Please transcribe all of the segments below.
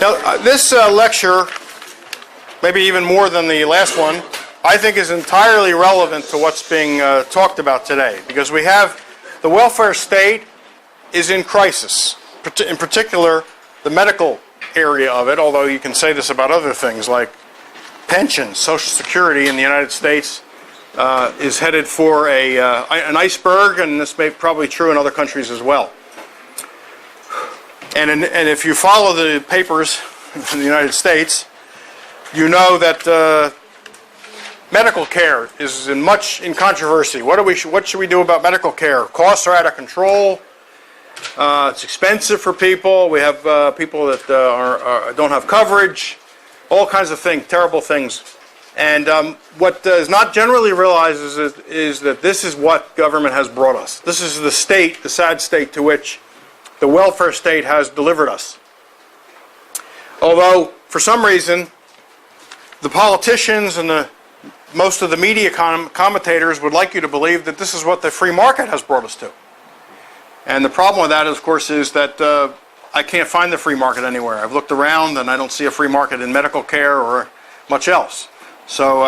Now, this lecture, maybe even more than the last one, I think is entirely relevant to what's being talked about today, because we have the welfare state is in crisis, in particular the medical area of it, although you can say this about other things like pensions. Social Security in the United States is headed for an iceberg, and this may probably true in other countries as well. And if you follow the papers in the United States, you know that medical care is much in controversy. What should we do about medical care? Costs are out of control. It's expensive for people. We have people that don't have coverage. All kinds of things, terrible things. And what is not generally realized is that this is what government has brought us. This is the state, the sad state to which the welfare state has delivered us. Although, for some reason, the politicians and most of the media commentators would like you to believe that this is what the free market has brought us to. And the problem with that, of course, is that I can't find the free market anywhere. I've looked around and I don't see a free market in medical care or much else. So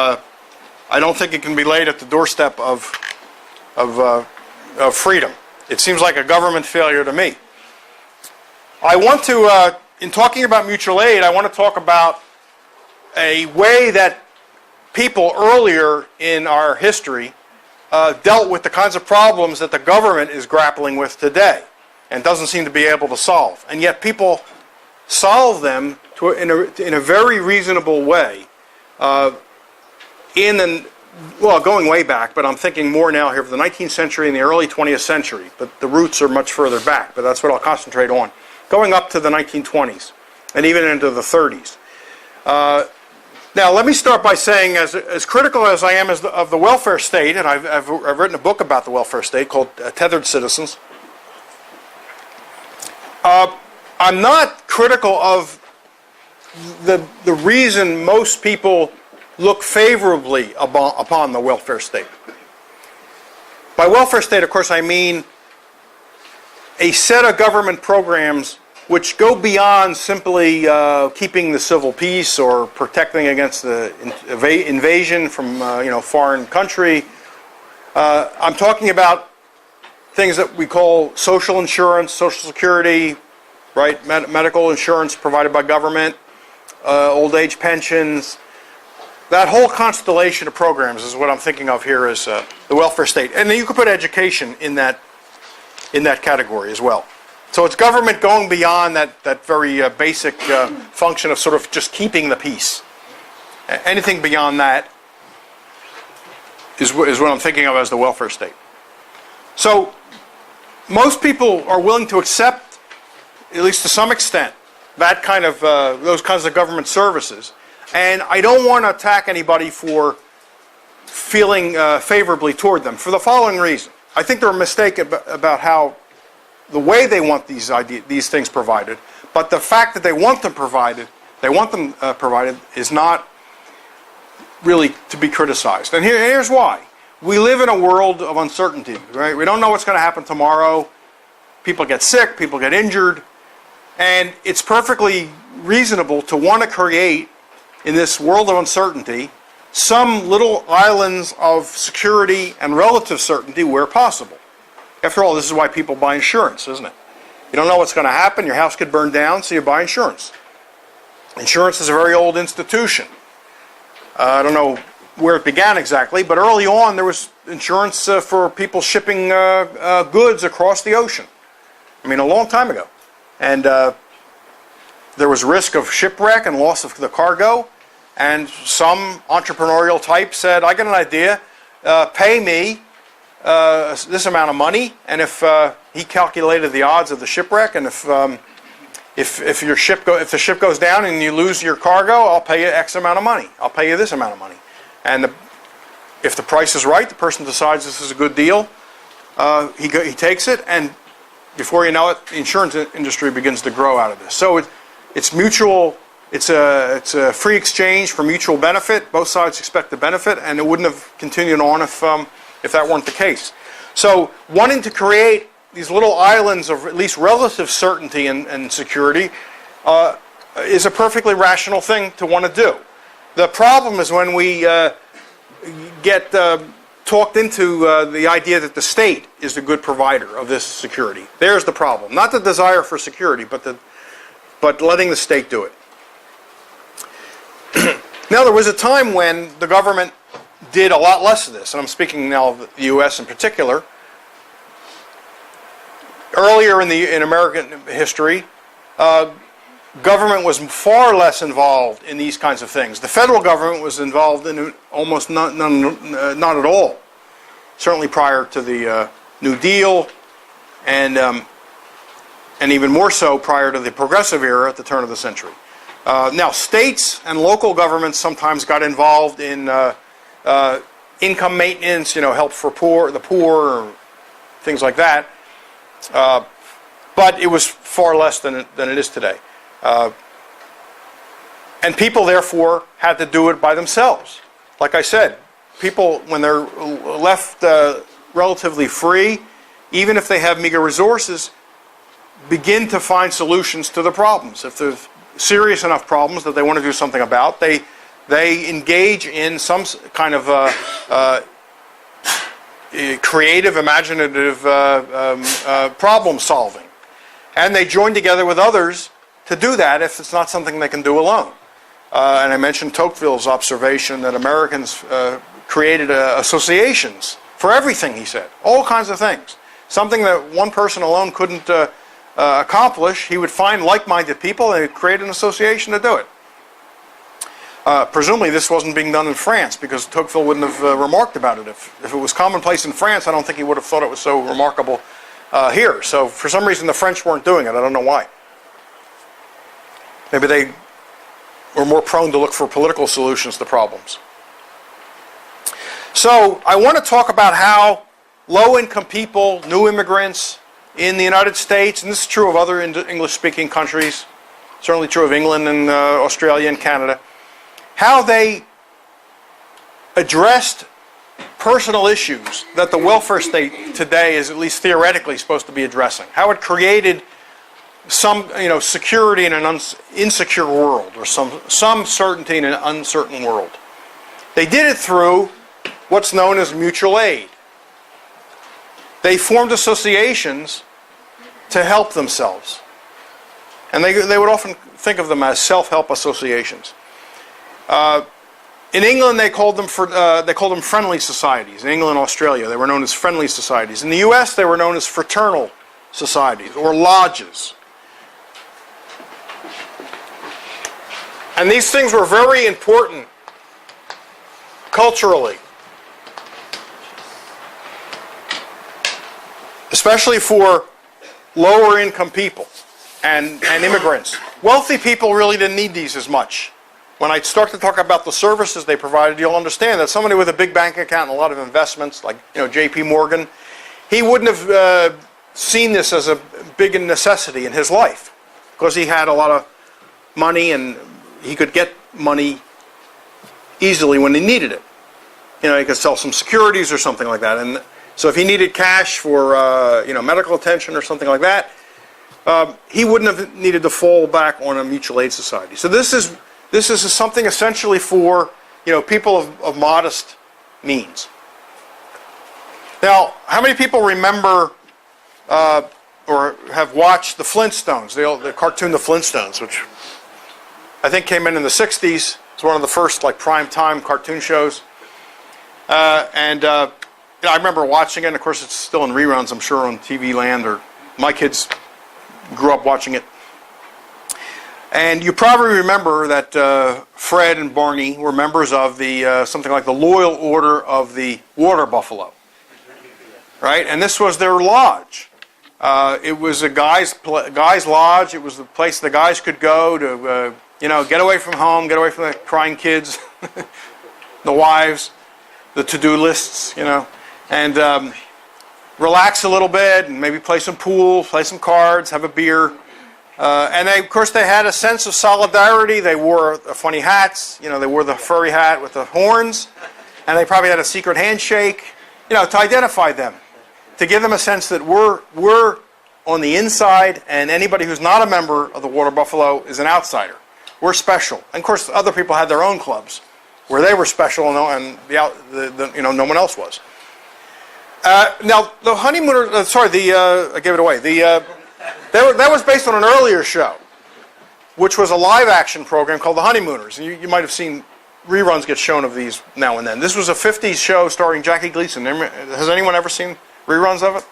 I don't think it can be laid at the doorstep of freedom. It seems like a government failure to me. I want to, in talking about mutual aid, I want to talk about a way that people earlier in our history dealt with the kinds of problems that the government is grappling with today and doesn't seem to be able to solve. And yet people solve them in a very reasonable way. Going way back, but I'm thinking more now here of the 19th century and the early 20th century, but the roots are much further back, but that's what I'll concentrate on. Going up to the 1920s and even into the 30s. Now, let me start by saying, as critical as I am of the welfare state, and I've written a book about the welfare state called Tethered Citizens, I'm not critical of the reason most people look favorably upon the welfare state. By welfare state, of course, I mean a set of government programs which go beyond simply keeping the civil peace or protecting against the invasion from foreign country. I'm talking about things that we call social insurance, Social Security, right? Medical insurance provided by government, old age pensions. That whole constellation of programs is what I'm thinking of here as the welfare state. And then you could put education in that category as well. So it's government going beyond that very basic function of sort of just keeping the peace. Anything beyond that is what I'm thinking of as the welfare state. So most people are willing to accept, at least to some extent, that kind of those kinds of government services. And I don't want to attack anybody for feeling favorably toward them for the following reason. I think they're a mistake about how the way they want these things provided, but the fact that they want them provided is not really to be criticized. And here's why. We live in a world of uncertainty, right? We don't know what's going to happen tomorrow. People get sick, people get injured, and it's perfectly reasonable to want to create, in this world of uncertainty, some little islands of security and relative certainty where possible. After all, this is why people buy insurance, isn't it? You don't know what's going to happen. Your house could burn down, so you buy insurance. Insurance is a very old institution. I don't know where it began exactly, but early on there was insurance for people shipping goods across the ocean. I mean, a long time ago. And there was risk of shipwreck and loss of the cargo, and some entrepreneurial type said, I got an idea, pay me this amount of money, and if he calculated the odds of the shipwreck, and if the ship goes down and you lose your cargo, I'll pay you X amount of money. I'll pay you this amount of money. And if the price is right, the person decides this is a good deal, he takes it, and before you know it, the insurance industry begins to grow out of this. So it's mutual. It's a free exchange for mutual benefit. Both sides expect the benefit, and it wouldn't have continued on if that weren't the case. So wanting to create these little islands of at least relative certainty and security is a perfectly rational thing to want to do. The problem is when we get talked into the idea that the state is the good provider of this security. There's the problem. Not the desire for security, but letting the state do it. Now, there was a time when the government did a lot less of this, and I'm speaking now of the U.S. in particular. Earlier in American history, government was far less involved in these kinds of things. The federal government was involved in almost not at all. Certainly prior to the New Deal, and even more so prior to the Progressive era at the turn of the century. Now, states and local governments sometimes got involved in income maintenance, help for the poor, or things like that. But it was far less than it is today. And people, therefore, had to do it by themselves. Like I said, people, when they're left relatively free, even if they have meager resources, begin to find solutions to the problems. If there's serious enough problems that they want to do something about, they engage in some kind of creative, imaginative problem solving. And they join together with others to do that if it's not something they can do alone. And I mentioned Tocqueville's observation that Americans created associations for everything, he said. All kinds of things. Something that one person alone couldn't accomplish, he would find like-minded people and create an association to do it. Presumably this wasn't being done in France, because Tocqueville wouldn't have remarked about it. If it was commonplace in France, I don't think he would have thought it was so remarkable here. So for some reason the French weren't doing it. I don't know why. Maybe they were more prone to look for political solutions to problems. So I want to talk about how low-income people, new immigrants in the United States, and this is true of other English-speaking countries, certainly true of England and Australia and Canada, how they addressed personal issues that the welfare state today is at least theoretically supposed to be addressing. How it created some security in an insecure world, or some certainty in an uncertain world. They did it through what's known as mutual aid. They formed associations to help themselves. And they would often think of them as self-help associations. In England, they called them friendly societies. In England and Australia, they were known as friendly societies. In the U.S., they were known as fraternal societies, or lodges. And these things were very important culturally, especially for lower income people and immigrants. Wealthy people really didn't need these as much. When I start to talk about the services they provided, you'll understand that somebody with a big bank account and a lot of investments, like J.P. Morgan, he wouldn't have seen this as a big necessity in his life, because he had a lot of money and he could get money easily when he needed it. He could sell some securities or something like that. And so if he needed cash for medical attention or something like that, he wouldn't have needed to fall back on a mutual aid society. So this is something essentially for people of modest means. Now, how many people remember or have watched the Flintstones, the cartoon The Flintstones, which I think came in the 60s. It's one of the first prime time cartoon shows. I remember watching it, and of course it's still in reruns, I'm sure, on TV Land, or my kids grew up watching it. And you probably remember that Fred and Barney were members of the something like the Loyal Order of the Water Buffalo, right? And this was their lodge. It was a guy's lodge. It was the place the guys could go to get away from home, get away from the crying kids, the wives, the to-do lists, and relax a little bit, and maybe play some pool, play some cards, have a beer. And of course, they had a sense of solidarity. They wore funny hats. They wore the furry hat with the horns, and they probably had a secret handshake, to identify them, to give them a sense that we're on the inside, and anybody who's not a member of the Water Buffalo is an outsider. we're special. And of course, other people had their own clubs where they were special and no one else was. Now, the honeymooners, I gave it away. That was based on an earlier show, which was a live action program called The Honeymooners. And you might have seen reruns get shown of these now and then. This was a 50s show starring Jackie Gleason. Has anyone ever seen reruns of it?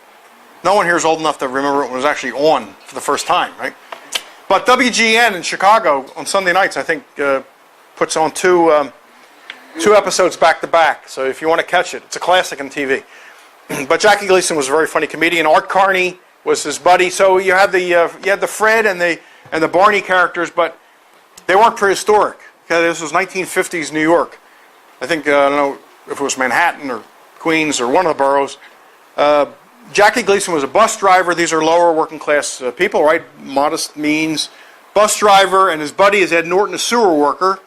No one here is old enough to remember it was actually on for the first time, right? But WGN in Chicago on Sunday nights, I think, puts on two episodes back to back. So if you want to catch it, it's a classic on TV. But Jackie Gleason was a very funny comedian. Art Carney was his buddy. So you had the Fred and the Barney characters, but they weren't prehistoric. Okay, this was 1950s New York. I think, I don't know if it was Manhattan or Queens or one of the boroughs. Jackie Gleason was a bus driver. These are lower working class people, right? Modest means. Bus driver, and his buddy is Ed Norton, a sewer worker.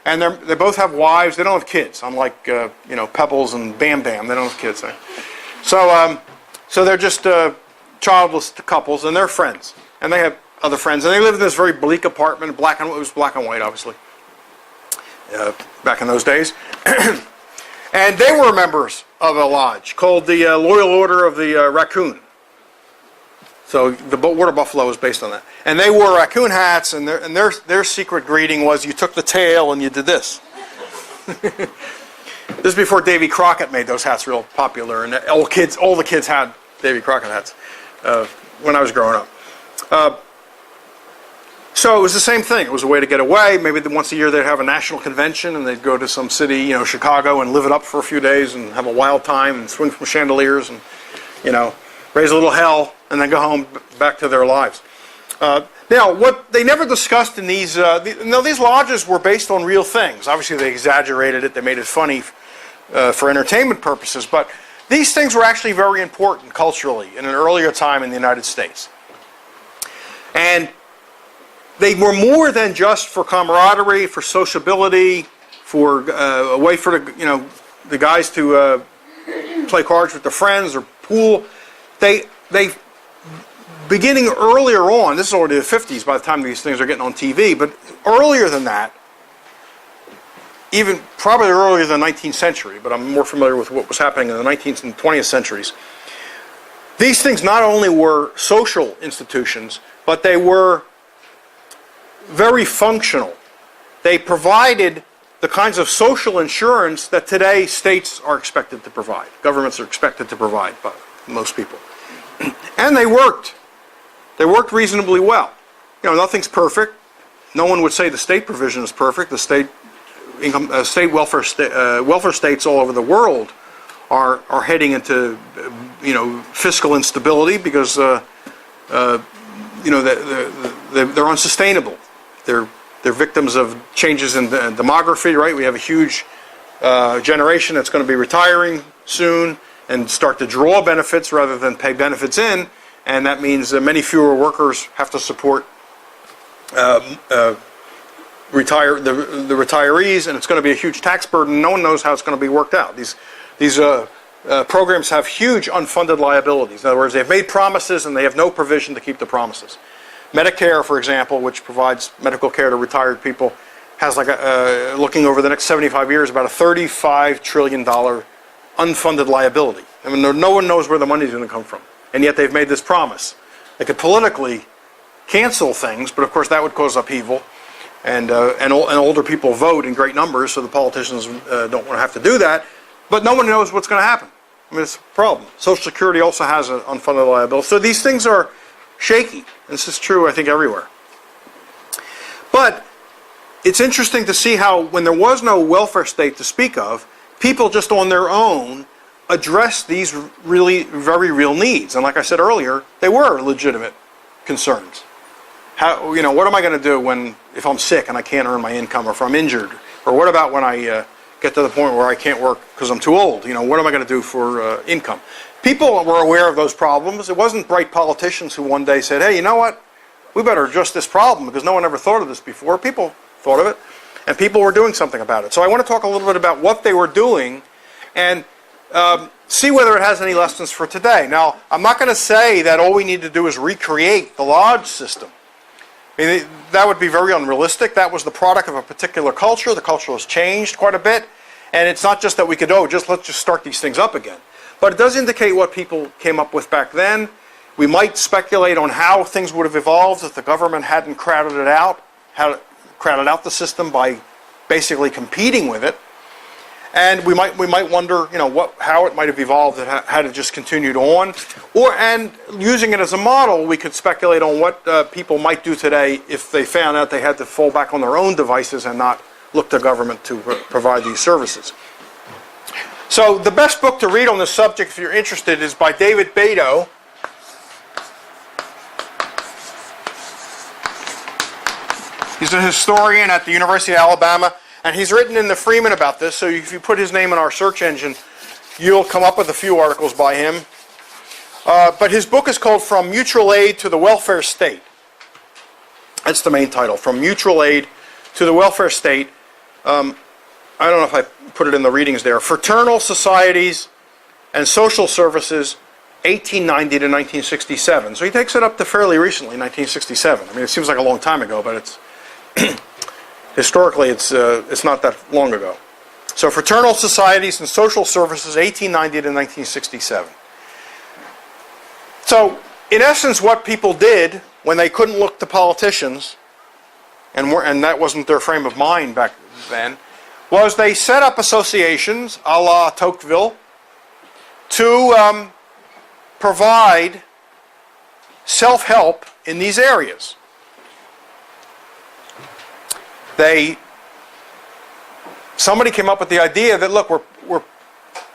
And they both have wives. They don't have kids, unlike Pebbles and Bam Bam. They don't have kids. Right? So they're just childless couples, and they're friends. And they have other friends. And they live in this very bleak apartment. It was black and white, obviously. Back in those days. And they were members of a lodge called the Loyal Order of the Raccoon. So the Water Buffalo is based on that. And they wore raccoon hats, and their secret greeting was you took the tail and you did this. This is before Davy Crockett made those hats real popular, and all the kids had Davy Crockett hats when I was growing up. So it was the same thing. It was a way to get away. Maybe once a year they'd have a national convention and they'd go to some city, Chicago, and live it up for a few days and have a wild time and swing from chandeliers and, raise a little hell and then go home back to their lives. Now, what they never discussed in these lodges were based on real things. Obviously, they exaggerated it. They made it funny for entertainment purposes. But these things were actually very important culturally in an earlier time in the United States. And they were more than just for camaraderie, for sociability, for a way for the guys to play cards with their friends or pool. They beginning earlier on, this is already the 50s by the time these things are getting on TV, but earlier than that, even probably earlier than the 19th century, but I'm more familiar with what was happening in the 19th and 20th centuries. These things not only were social institutions, but they were very functional. They provided the kinds of social insurance that today states are expected to provide. Governments are expected to provide by most people. And they worked. They worked reasonably well. Nothing's perfect. No one would say the state provision is perfect. The state welfare states all over the world are heading into fiscal instability because they're unsustainable. They're victims of changes in demography, right? We have a huge generation that's going to be retiring soon and start to draw benefits rather than pay benefits in, and that means many fewer workers have to support the retirees, and it's going to be a huge tax burden. No one knows how it's going to be worked out. These programs have huge unfunded liabilities. In other words, they've made promises and they have no provision to keep the promises. Medicare, for example, which provides medical care to retired people, has looking over the next 75 years, about a $35 trillion unfunded liability. I mean, no one knows where the money's going to come from. And yet they've made this promise. They could politically cancel things, but of course that would cause upheaval. And older people vote in great numbers, so the politicians don't want to have to do that. But no one knows what's going to happen. I mean, it's a problem. Social Security also has an unfunded liability. So these things are shaky. This is true, I think, everywhere. But it's interesting to see how, when there was no welfare state to speak of, people just on their own addressed these really very real needs. And like I said earlier, they were legitimate concerns. What am I going to do if I'm sick and I can't earn my income, or if I'm injured? Or what about when I get to the point where I can't work because I'm too old? What am I going to do for income? People were aware of those problems. It wasn't bright politicians who one day said, hey, you know what? We better address this problem because no one ever thought of this before. People thought of it, and people were doing something about it. So I want to talk a little bit about what they were doing and see whether it has any lessons for today. Now, I'm not going to say that all we need to do is recreate the lodge system. mean, that would be very unrealistic. That was the product of a particular culture. The culture has changed quite a bit. And it's not just that we could, let's just start these things up again. But it does indicate what people came up with back then. We might speculate on how things would have evolved if the government hadn't crowded out the system by basically competing with it. And we might wonder, how it might have evolved had it just continued on. And using it as a model, we could speculate on what people might do today if they found out they had to fall back on their own devices and not look to government to provide these services. So the best book to read on this subject, if you're interested, is by David Beto. He's a historian at the University of Alabama, and he's written in the Freeman about this, so if you put his name in our search engine, you'll come up with a few articles by him. But his book is called From Mutual Aid to the Welfare State. That's the main title, From Mutual Aid to the Welfare State. I don't know if I put it in the readings there. Fraternal Societies and Social Services, 1890 to 1967. So he takes it up to fairly recently, 1967. I mean, it seems like a long time ago, but it's historically it's not that long ago. So Fraternal Societies and Social Services, 1890 to 1967. So in essence, what people did when they couldn't look to politicians, and that wasn't their frame of mind back then, was they set up associations, a la Tocqueville, to provide self-help in these areas. Somebody came up with the idea that, look,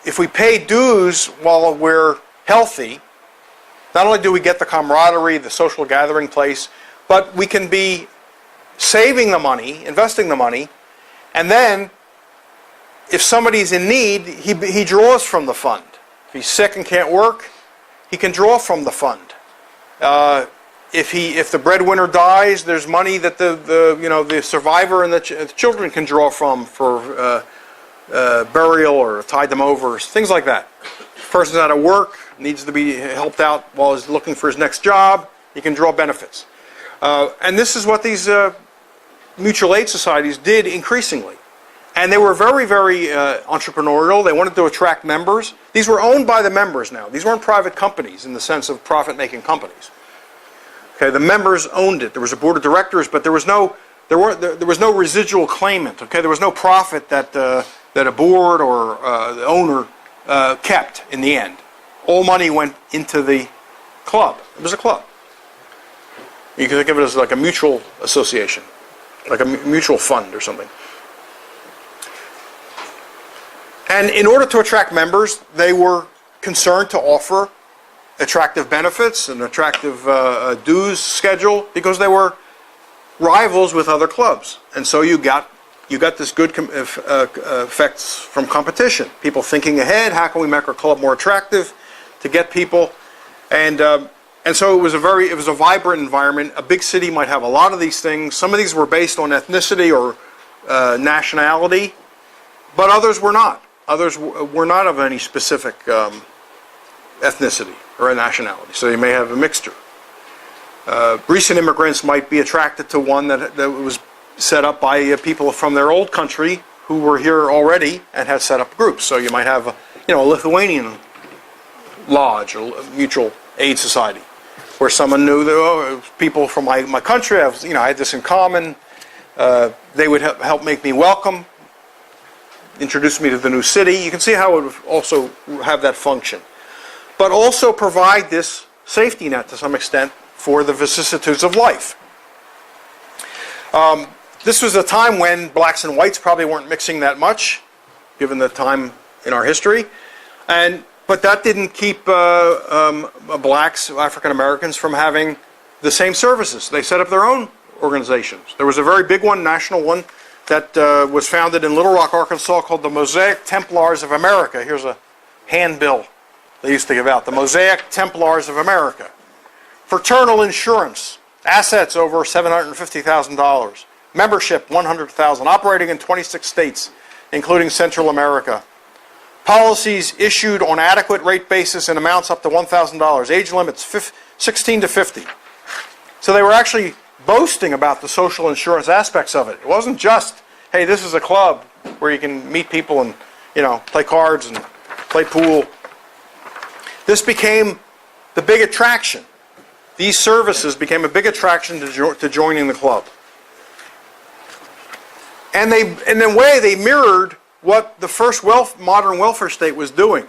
if we pay dues while we're healthy, not only do we get the camaraderie, the social gathering place, but we can be saving the money, investing the money, and then if somebody's in need, he draws from the fund. If he's sick and can't work, he can draw from the fund. If the breadwinner dies, there's money that the survivor and the children can draw from for burial or tide them over, things like that. If the person's out of work, needs to be helped out while he's looking for his next job, he can draw benefits. And this is what these mutual aid societies did increasingly. And they were very, very entrepreneurial. They wanted to attract members. These were owned by the members now. These weren't private companies in the sense of profit-making companies. Okay, the members owned it. There was a board of directors, but there was no residual claimant. Okay, there was no profit that a board or the owner kept in the end. All money went into the club. It was a club. You can think of it as like a mutual association, like a mutual fund or something. And in order to attract members, they were concerned to offer attractive benefits, an attractive dues schedule, because they were rivals with other clubs. And so you got this good effects from competition. People thinking ahead, how can we make our club more attractive to get people? And so it was a vibrant environment. A big city might have a lot of these things. Some of these were based on ethnicity or nationality, but others were not. Others were not of any specific ethnicity or nationality, so you may have a mixture. Recent immigrants might be attracted to one that was set up by people from their old country who were here already and had set up groups. So you might have a Lithuanian lodge or mutual aid society where someone knew that people from my country, I had this in common. They would help make me welcome, introduce me to the new city. You can see how it would also have that function. But also provide this safety net to some extent for the vicissitudes of life. This was a time when blacks and whites probably weren't mixing that much, given the time in our history. But that didn't keep blacks, African Americans, from having the same services. They set up their own organizations. There was a very big one, national one, that was founded in Little Rock, Arkansas, called the Mosaic Templars of America. Here's a handbill they used to give out, the Mosaic Templars of America. Fraternal insurance, assets over $750,000. Membership, 100,000, operating in 26 states, including Central America. Policies issued on adequate rate basis in amounts up to $1,000. Age limits, 16 to 50. So they were actually boasting about the social insurance aspects of it. It wasn't just, hey, this is a club where you can meet people and, play cards and play pool. This became the big attraction. These services became a big attraction to joining the club. And in a way, they mirrored what the first modern welfare state was doing,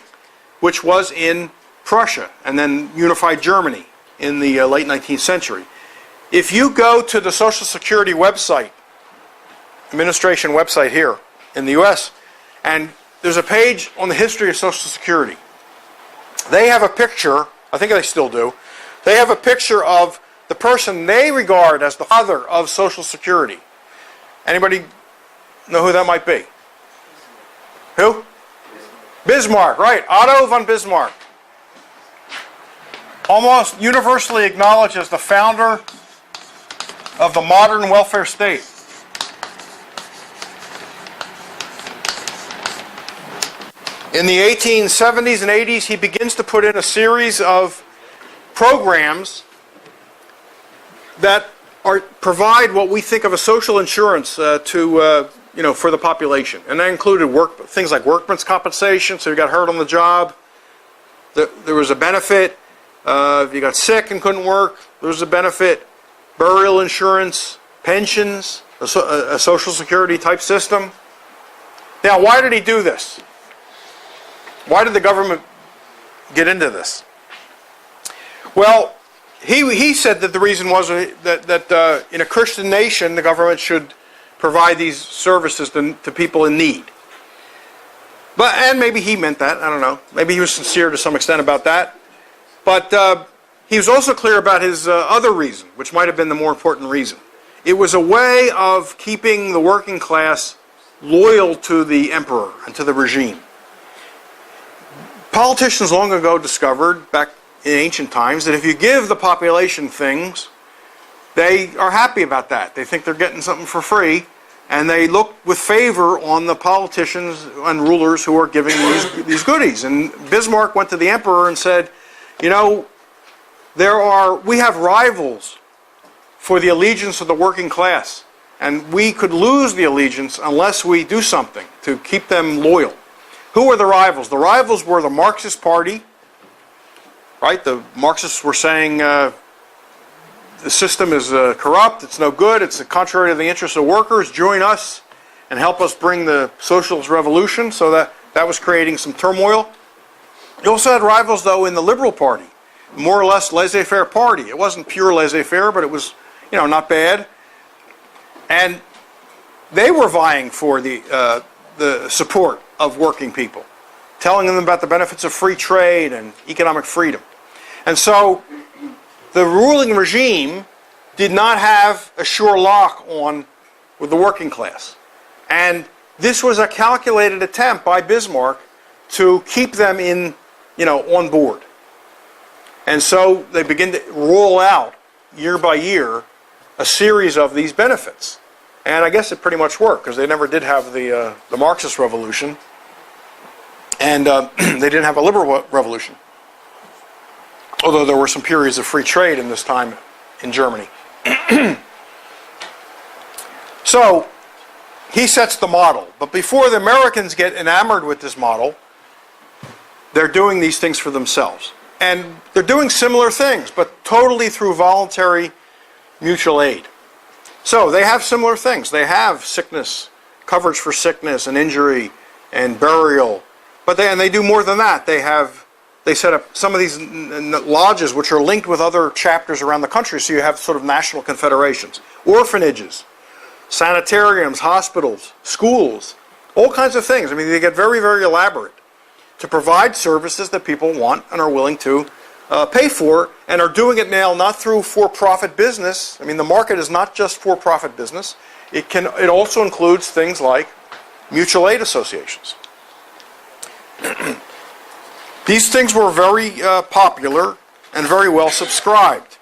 which was in Prussia and then unified Germany in the late 19th century. If you go to the Social Security website, administration website here in the U.S., and there's a page on the history of Social Security, they have a picture, I think they still do, they have a picture of the person they regard as the father of Social Security. Anybody know who that might be? Who? Bismarck, right. Otto von Bismarck. Almost universally acknowledged as the founder of the modern welfare state. In the 1870s and 80s, he begins to put in a series of programs that provide what we think of as social insurance for the population. And that included things like workman's compensation, so if you got hurt on the job, there was a benefit. If you got sick and couldn't work, there was a benefit. Burial insurance, pensions, a Social Security type system. Now, why did he do this? Why did the government get into this? Well, he said that the reason was that in a Christian nation, the government should provide these services to people in need. And maybe he meant that, I don't know. Maybe he was sincere to some extent about that. But he was also clear about his other reason, which might have been the more important reason. It was a way of keeping the working class loyal to the emperor and to the regime. Politicians long ago discovered, back in ancient times, that if you give the population things, they are happy about that. They think they're getting something for free, and they look with favor on the politicians and rulers who are giving these goodies. And Bismarck went to the emperor and said, we have rivals for the allegiance of the working class, and we could lose the allegiance unless we do something to keep them loyal. Who were the rivals? The rivals were the Marxist Party, right? The Marxists were saying the system is corrupt, it's no good, it's contrary to the interests of workers, join us and help us bring the socialist revolution. So that was creating some turmoil. You also had rivals, though, in the Liberal Party, more or less laissez-faire party. It wasn't pure laissez-faire, but it was, not bad. And they were vying for the support of working people, telling them about the benefits of free trade and economic freedom. And so the ruling regime did not have a sure lock with the working class. And this was a calculated attempt by Bismarck to keep them on board. And so they begin to roll out, year by year, a series of these benefits. And I guess it pretty much worked, because they never did have the Marxist revolution, and they didn't have a liberal revolution. Although there were some periods of free trade in this time in Germany. So, he sets the model. But before the Americans get enamored with this model, they're doing these things for themselves. And they're doing similar things, but totally through voluntary mutual aid. So they have similar things. They have sickness, coverage for sickness and injury and burial. But they do more than that. They set up some of these lodges which are linked with other chapters around the country, so you have sort of national confederations. Orphanages, sanitariums, hospitals, schools, all kinds of things. I mean, they get very, very elaborate to provide services that people want and are willing to pay for, and are doing it now not through for-profit business. I mean, the market is not just for-profit business. It also includes things like mutual aid associations. These things were very popular and very well subscribed.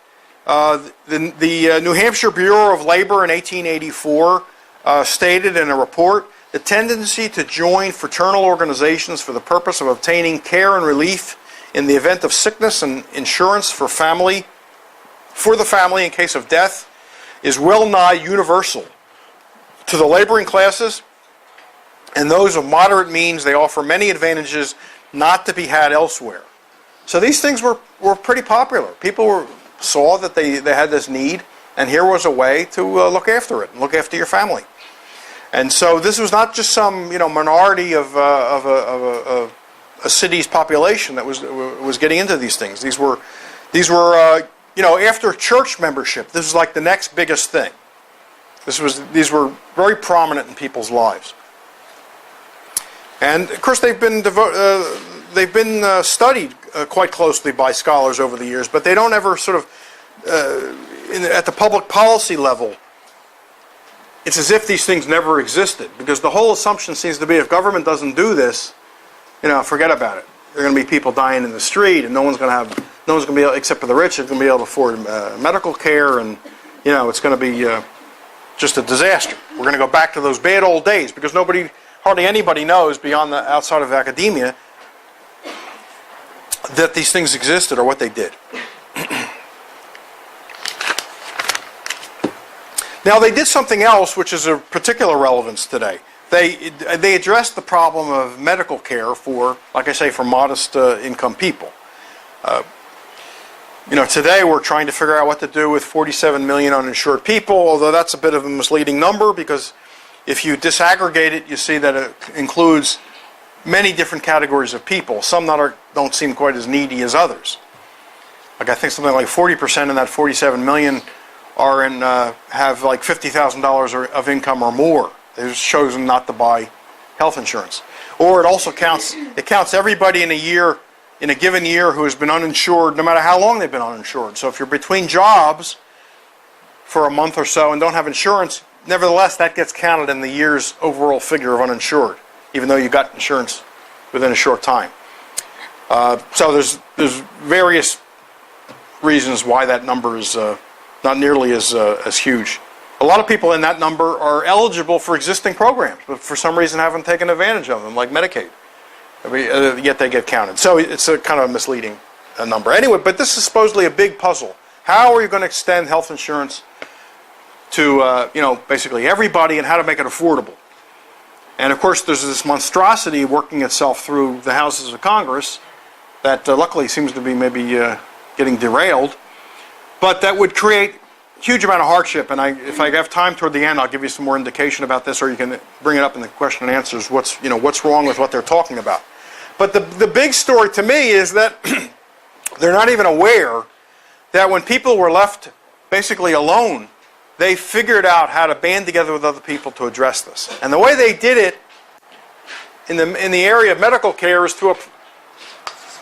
The New Hampshire Bureau of Labor in 1884 stated in a report, the tendency to join fraternal organizations for the purpose of obtaining care and relief in the event of sickness and insurance for the family in case of death is well nigh universal. To the laboring classes and those of moderate means, they offer many advantages not to be had elsewhere. So these things were pretty popular. People saw that they had this need, and here was a way to look after it and look after your family. And so this was not just some minority of a city's population that was getting into these things. These were after church membership, this was like the next biggest thing. These were very prominent in people's lives. And of course they've been studied quite closely by scholars over the years, but they don't ever sort of at the public policy level. It's as if these things never existed, because the whole assumption seems to be if government doesn't do this, forget about it. There are going to be people dying in the street, and no one's going to be able, except for the rich, is going to be able to afford medical care, and it's going to be just a disaster. We're going to go back to those bad old days, because hardly anybody knows beyond the outside of academia that these things existed or what they did. Now they did something else which is of particular relevance today. They addressed the problem of medical care for, like I say, for modest income people. Today we're trying to figure out what to do with 47 million uninsured people, although that's a bit of a misleading number, because if you disaggregate it, you see that it includes many different categories of people, some that don't seem quite as needy as others. Like I think something like 40% in that 47 million have like $50,000 of income or more. They've chosen not to buy health insurance. Or it also counts everybody in a given year who has been uninsured, no matter how long they've been uninsured. So if you're between jobs for a month or so and don't have insurance, nevertheless that gets counted in the year's overall figure of uninsured, even though you got insurance within a short time. So there's various reasons why that number is not nearly as huge. A lot of people in that number are eligible for existing programs, but for some reason haven't taken advantage of them, like Medicaid. Yet they get counted. So it's a kind of misleading number. Anyway, but this is supposedly a big puzzle. How are you going to extend health insurance to basically everybody, and how to make it affordable? And of course, there's this monstrosity working itself through the houses of Congress that luckily seems to be maybe getting derailed, but that would create a huge amount of hardship. And if I have time toward the end, I'll give you some more indication about this, or you can bring it up in the question and answers. What's wrong with what they're talking about? But the big story to me is that they're not even aware that when people were left basically alone, they figured out how to band together with other people to address this. And the way they did it in the area of medical care is through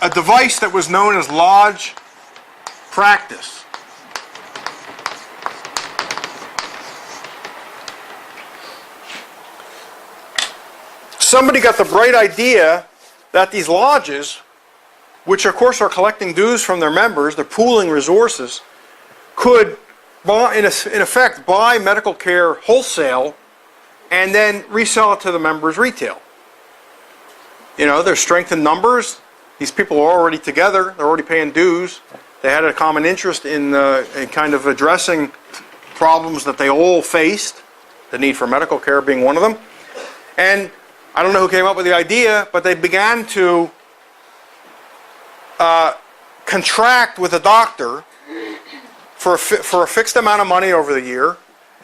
a device that was known as lodge practice. Somebody got the bright idea that these lodges, which of course are collecting dues from their members, they're pooling resources, could in effect buy medical care wholesale and then resell it to the members retail. There's strength in numbers. These people are already together. They're already paying dues. They had a common interest in kind of addressing problems that they all faced, the need for medical care being one of them. And I don't know who came up with the idea, but they began to contract with a doctor for a fixed amount of money over the year,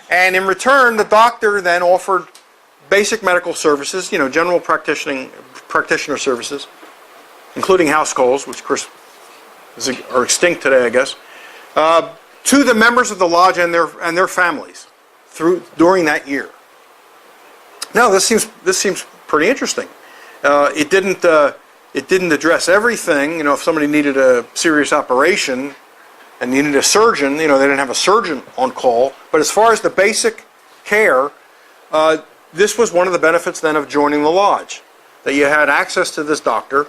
and in return, the doctor then offered basic medical services, general practitioner services, including house calls, which of course are extinct today, I guess, to the members of the lodge and their families during that year. Now, this seems pretty interesting. It didn't address everything. If somebody needed a serious operation and needed a surgeon, they didn't have a surgeon on call. But as far as the basic care, this was one of the benefits then of joining the lodge, that you had access to this doctor,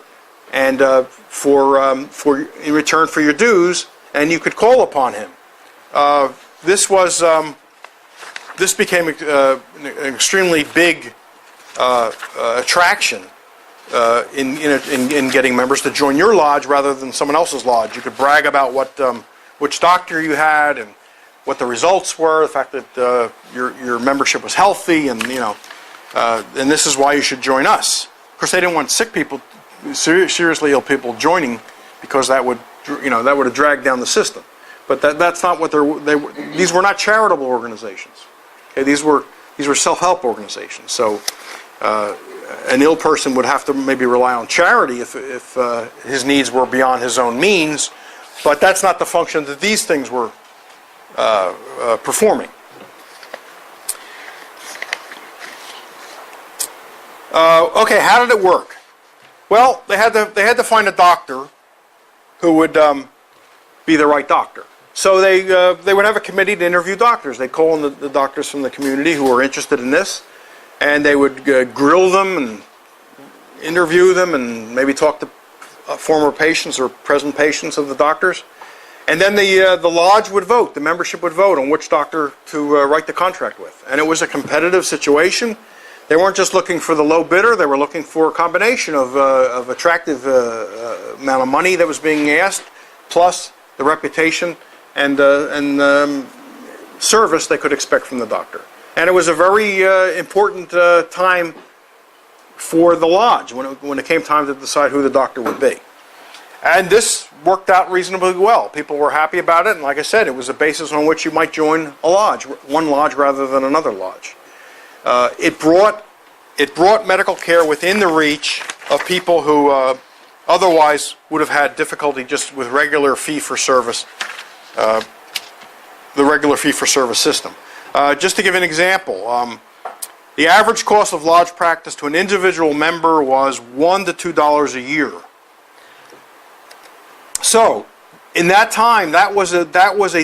and for in return for your dues, and you could call upon him. This became an extremely big attraction in getting members to join your lodge rather than someone else's lodge. You could brag about which doctor you had and what the results were, the fact that your membership was healthy, and and this is why you should join us. Of course, they didn't want sick people, seriously ill people joining, because that would have dragged down the system. But that's not what these were not charitable organizations. Okay, these were self-help organizations. So an ill person would have to maybe rely on charity if his needs were beyond his own means, but that's not the function that these things were performing. Okay, how did it work? Well, they had to find a doctor who would be the right doctor. So they would have a committee to interview doctors. They'd call in the doctors from the community who were interested in this, and they would grill them and interview them and maybe talk to former patients or present patients of the doctors. And then the lodge would vote, the membership would vote on which doctor to write the contract with. And it was a competitive situation. They weren't just looking for the low bidder, they were looking for a combination of attractive amount of money that was being asked, plus the reputation and service they could expect from the doctor. And it was a very important time for the lodge when it came time to decide who the doctor would be. And this worked out reasonably well. People were happy about it, and like I said, it was a basis on which you might join a lodge, one lodge rather than another lodge. It brought medical care within the reach of people who otherwise would have had difficulty just with regular fee-for-service, the regular fee-for-service system. Just to give an example, the average cost of lodge practice to an individual member was $1 to $2 a year. So, in that time, that was a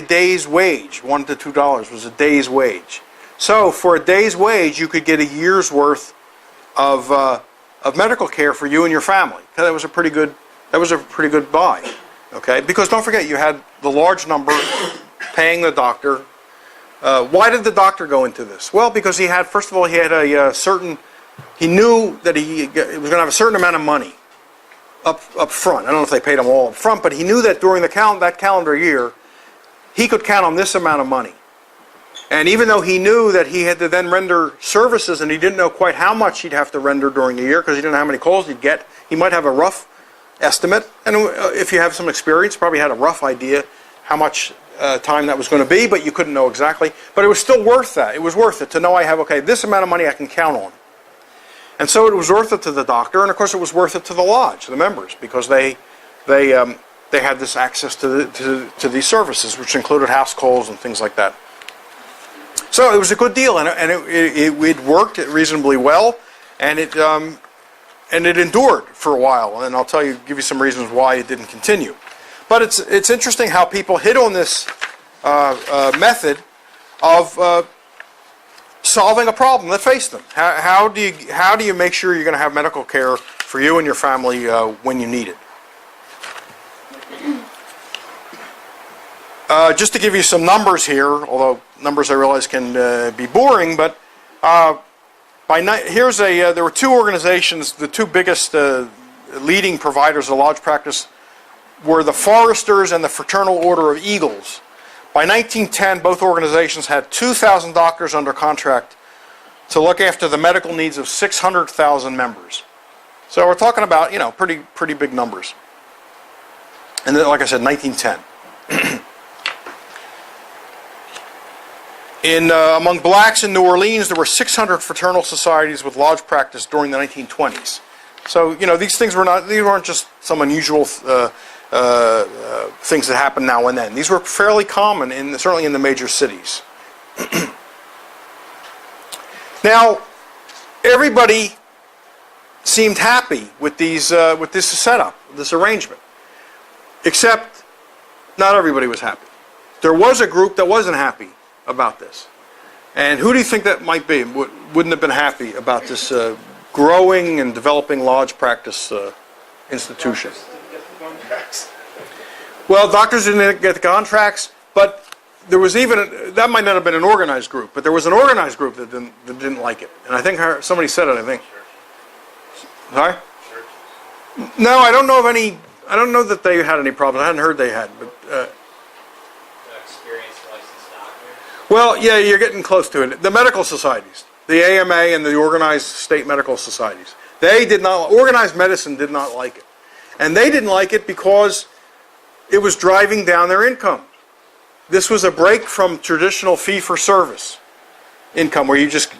day's wage. $1 to $2 was a day's wage. So, for a day's wage, you could get a year's worth of medical care for you and your family. That was a pretty good buy. Okay, because don't forget, you had the large number paying the doctor. Why did the doctor go into this? Well, because he knew that he was going to have a certain amount of money up front. I don't know if they paid him all up front, but he knew that during that calendar year, he could count on this amount of money. And even though he knew that he had to then render services, and he didn't know quite how much he'd have to render during the year because he didn't know how many calls he'd get, he might have a rough estimate. And if you have some experience, probably had a rough idea how much time that was going to be, but you couldn't know exactly. But it was still worth that. It was worth it to know I have, okay, this amount of money I can count on. And so it was worth it to the doctor, and of course it was worth it to the lodge, the members, because they had this access to these services, which included house calls and things like that. So it was a good deal, and it worked reasonably well, and it endured for a while. And I'll give you some reasons why it didn't continue. But it's interesting how people hit on this method of solving a problem that faced them. How do you make sure you're going to have medical care for you and your family when you need it? Just to give you some numbers here, although numbers I realize can be boring, but there were two organizations, the two biggest leading providers of lodge practice were the Foresters and the Fraternal Order of Eagles. By 1910, both organizations had 2,000 doctors under contract to look after the medical needs of 600,000 members. So we're talking about, pretty big numbers. And then, like I said, 1910. Among blacks in New Orleans, there were 600 fraternal societies with lodge practice during the 1920s. So, these weren't just some unusual things that happen now and then. These were fairly common, certainly in the major cities. Now, everybody seemed happy with this setup, this arrangement, except not everybody was happy. There was a group that wasn't happy about this. And who do you think that might be? Wouldn't have been happy about this growing and developing lodge practice institution? Well, doctors didn't get the contracts, but there was that might not have been an organized group, but there was an organized group that didn't like it. And I think somebody said it, I think. Sorry? No, I don't know of any. I don't know that they had any problems. I hadn't heard they had, but. Experienced licensed doctors. Well, yeah, you're getting close to it. The medical societies, the AMA and the organized state medical societies, they did not, organized medicine did not like it. And they didn't like it because it was driving down their income. This was a break from traditional fee-for-service income, where you just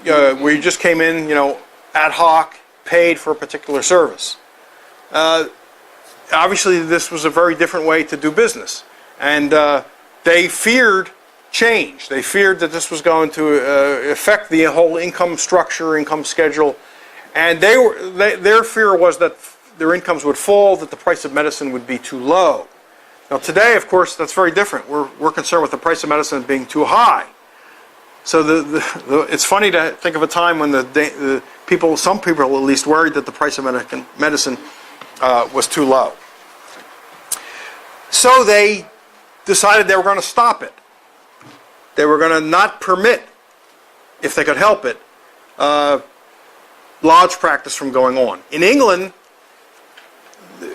came in, ad hoc, paid for a particular service. Obviously, this was a very different way to do business, and they feared change. They feared that this was going to affect the whole income structure, income schedule, and their fear was that their incomes would fall, that the price of medicine would be too low. Now today, of course, that's very different. We're concerned with the price of medicine being too high. So it's funny to think of a time when some people at least worried that the price of medicine was too low. So they decided they were going to stop it. They were going to not permit, if they could help it, lodge practice from going on. In England,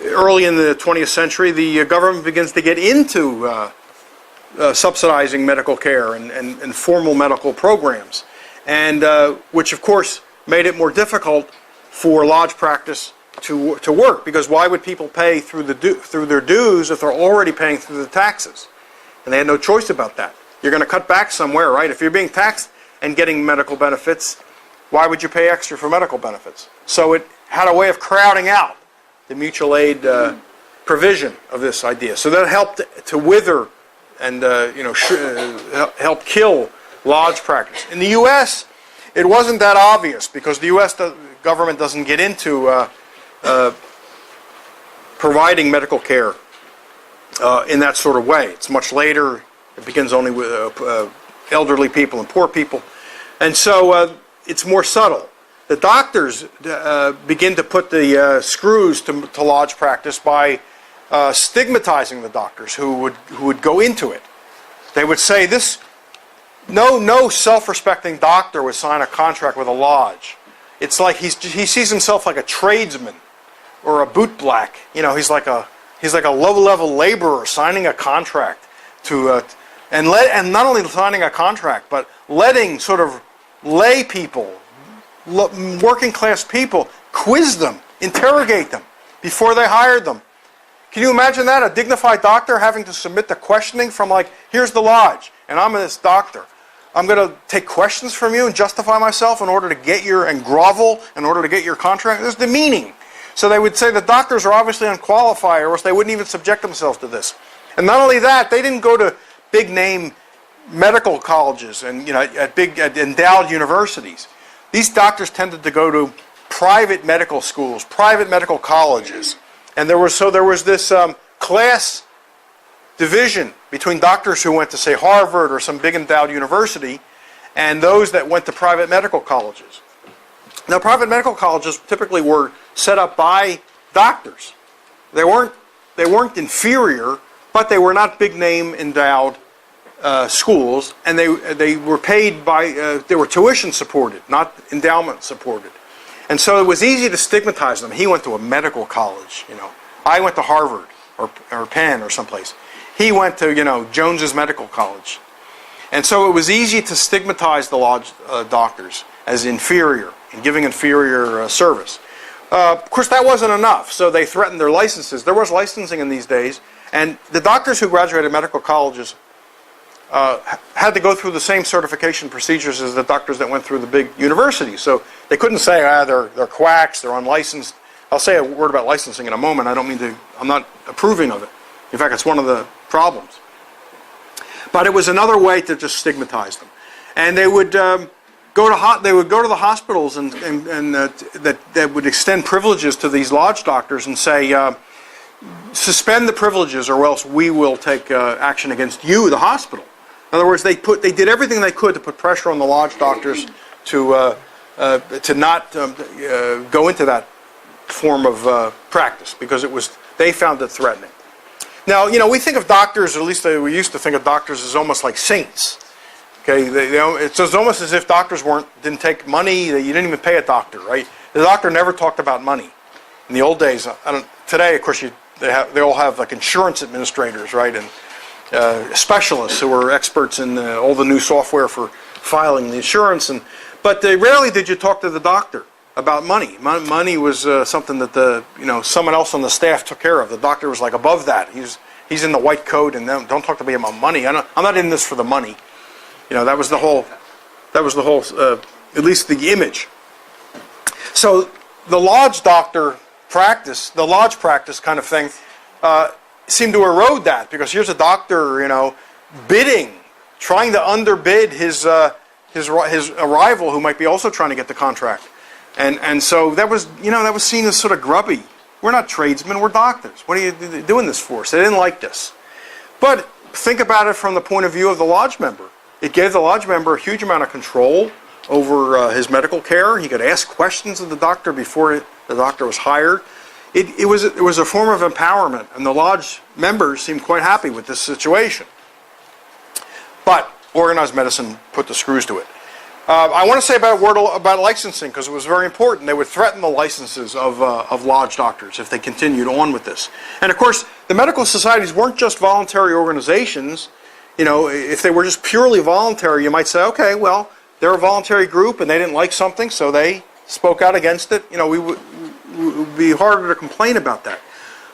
early in the 20th century, the government begins to get into subsidizing medical care and formal medical programs, and which of course made it more difficult for lodge practice to work, because why would people pay through their dues if they're already paying through the taxes? And they had no choice about that. You're going to cut back somewhere, right? If you're being taxed and getting medical benefits, why would you pay extra for medical benefits? So it had a way of crowding out the mutual aid provision of this idea. So that helped to wither and help kill lodge practice. In the U.S., it wasn't that obvious, because the U.S. government doesn't get into providing medical care in that sort of way. It's much later. It begins only with elderly people and poor people. And so it's more subtle. The doctors begin to put the screws to lodge practice by stigmatizing the doctors who would go into it. They would say no self-respecting doctor would sign a contract with a lodge. It's like he sees himself like a tradesman or a bootblack. He's like a low-level laborer signing a contract and not only signing a contract, but letting sort of lay people, working class people, quiz them, interrogate them before they hired them. Can you imagine that? A dignified doctor having to submit to questioning from, like, here's the lodge, and I'm this doctor. I'm going to take questions from you and justify myself in order to get and grovel in order to get your contract. This is demeaning. So they would say the doctors are obviously unqualified, or else they wouldn't even subject themselves to this. And not only that, they didn't go to big name medical colleges and at endowed universities. These doctors tended to go to private medical schools, private medical colleges, and there was this class division between doctors who went to, say, Harvard or some big endowed university, and those that went to private medical colleges. Now, private medical colleges typically were set up by doctors. They weren't inferior, but they were not big name endowed schools, and they were paid by they were tuition supported, not endowment supported, and so it was easy to stigmatize them. He went to a medical college, I went to Harvard or Penn or someplace. He went to Jones's Medical College, and so it was easy to stigmatize the lodge doctors as inferior and giving inferior service. Of course, that wasn't enough, so they threatened their licenses. There was licensing in these days, and the doctors who graduated medical colleges had to go through the same certification procedures as the doctors that went through the big universities. So they couldn't say, they're quacks, they're unlicensed. I'll say a word about licensing in a moment. I'm not approving of it. In fact, it's one of the problems. But it was another way to just stigmatize them. And they would go to the hospitals and that would extend privileges to these lodge doctors and say, suspend the privileges or else we will take action against you, the hospital. In other words, they did everything they could to put pressure on the lodge doctors to not go into that form of practice, because they found it threatening. Now, we think of doctors, or at least we used to think of doctors as almost like saints. Okay, it's almost as if doctors didn't take money. You didn't even pay a doctor, right? The doctor never talked about money. In the old days, today, of course, they all have like insurance administrators, right? specialists who were experts in all the new software for filing the insurance, but rarely did you talk to the doctor about money. Money was something that someone else on the staff took care of. The doctor was like above that. He's in the white coat, and don't talk to me about money. I'm not in this for the money. That was the whole. At least the image. So the lodge practice kind of thing, seemed to erode that, because here's a doctor, bidding, trying to underbid his rival who might be also trying to get the contract. And so that was seen as sort of grubby. We're not tradesmen, we're doctors. What are you doing this for? So they didn't like this. But think about it from the point of view of the lodge member. It gave the lodge member a huge amount of control over his medical care. He could ask questions of the doctor before the doctor was hired. It was a form of empowerment, and the lodge members seemed quite happy with this situation. But organized medicine put the screws to it. I want to say about a word about licensing, because it was very important. They would threaten the licenses of lodge doctors if they continued on with this. And of course, the medical societies weren't just voluntary organizations. If they were just purely voluntary, you might say, okay, well, they're a voluntary group and they didn't like something, so they spoke out against it. It would be harder to complain about that.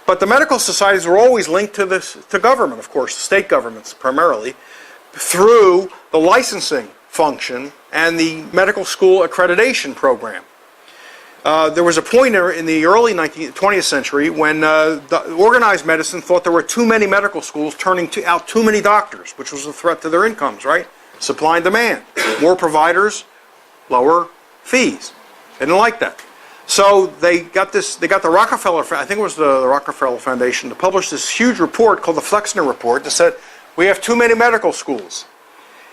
But the medical societies were always linked to government, of course, state governments primarily, through the licensing function and the medical school accreditation program. There was a point in the early 20th century when the organized medicine thought there were too many medical schools turning out too many doctors, which was a threat to their incomes, right? Supply and demand. More providers, lower fees. They didn't like that. So they got the Rockefeller, I think it was the Rockefeller Foundation, to publish this huge report called the Flexner Report that said, we have too many medical schools,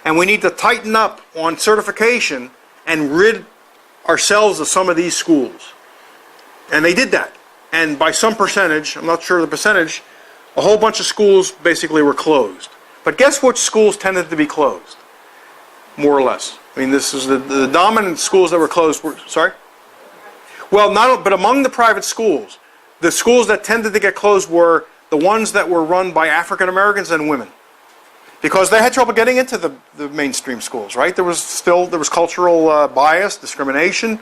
and we need to tighten up on certification and rid ourselves of some of these schools. And they did that. And by some percentage, I'm not sure the percentage, a whole bunch of schools basically were closed. But guess which schools tended to be closed? More or less. I mean, this is the dominant schools that were closed were, sorry? Well, but among the private schools, the schools that tended to get closed were the ones that were run by African Americans and women. Because they had trouble getting into the mainstream schools, right? There was cultural bias, discrimination.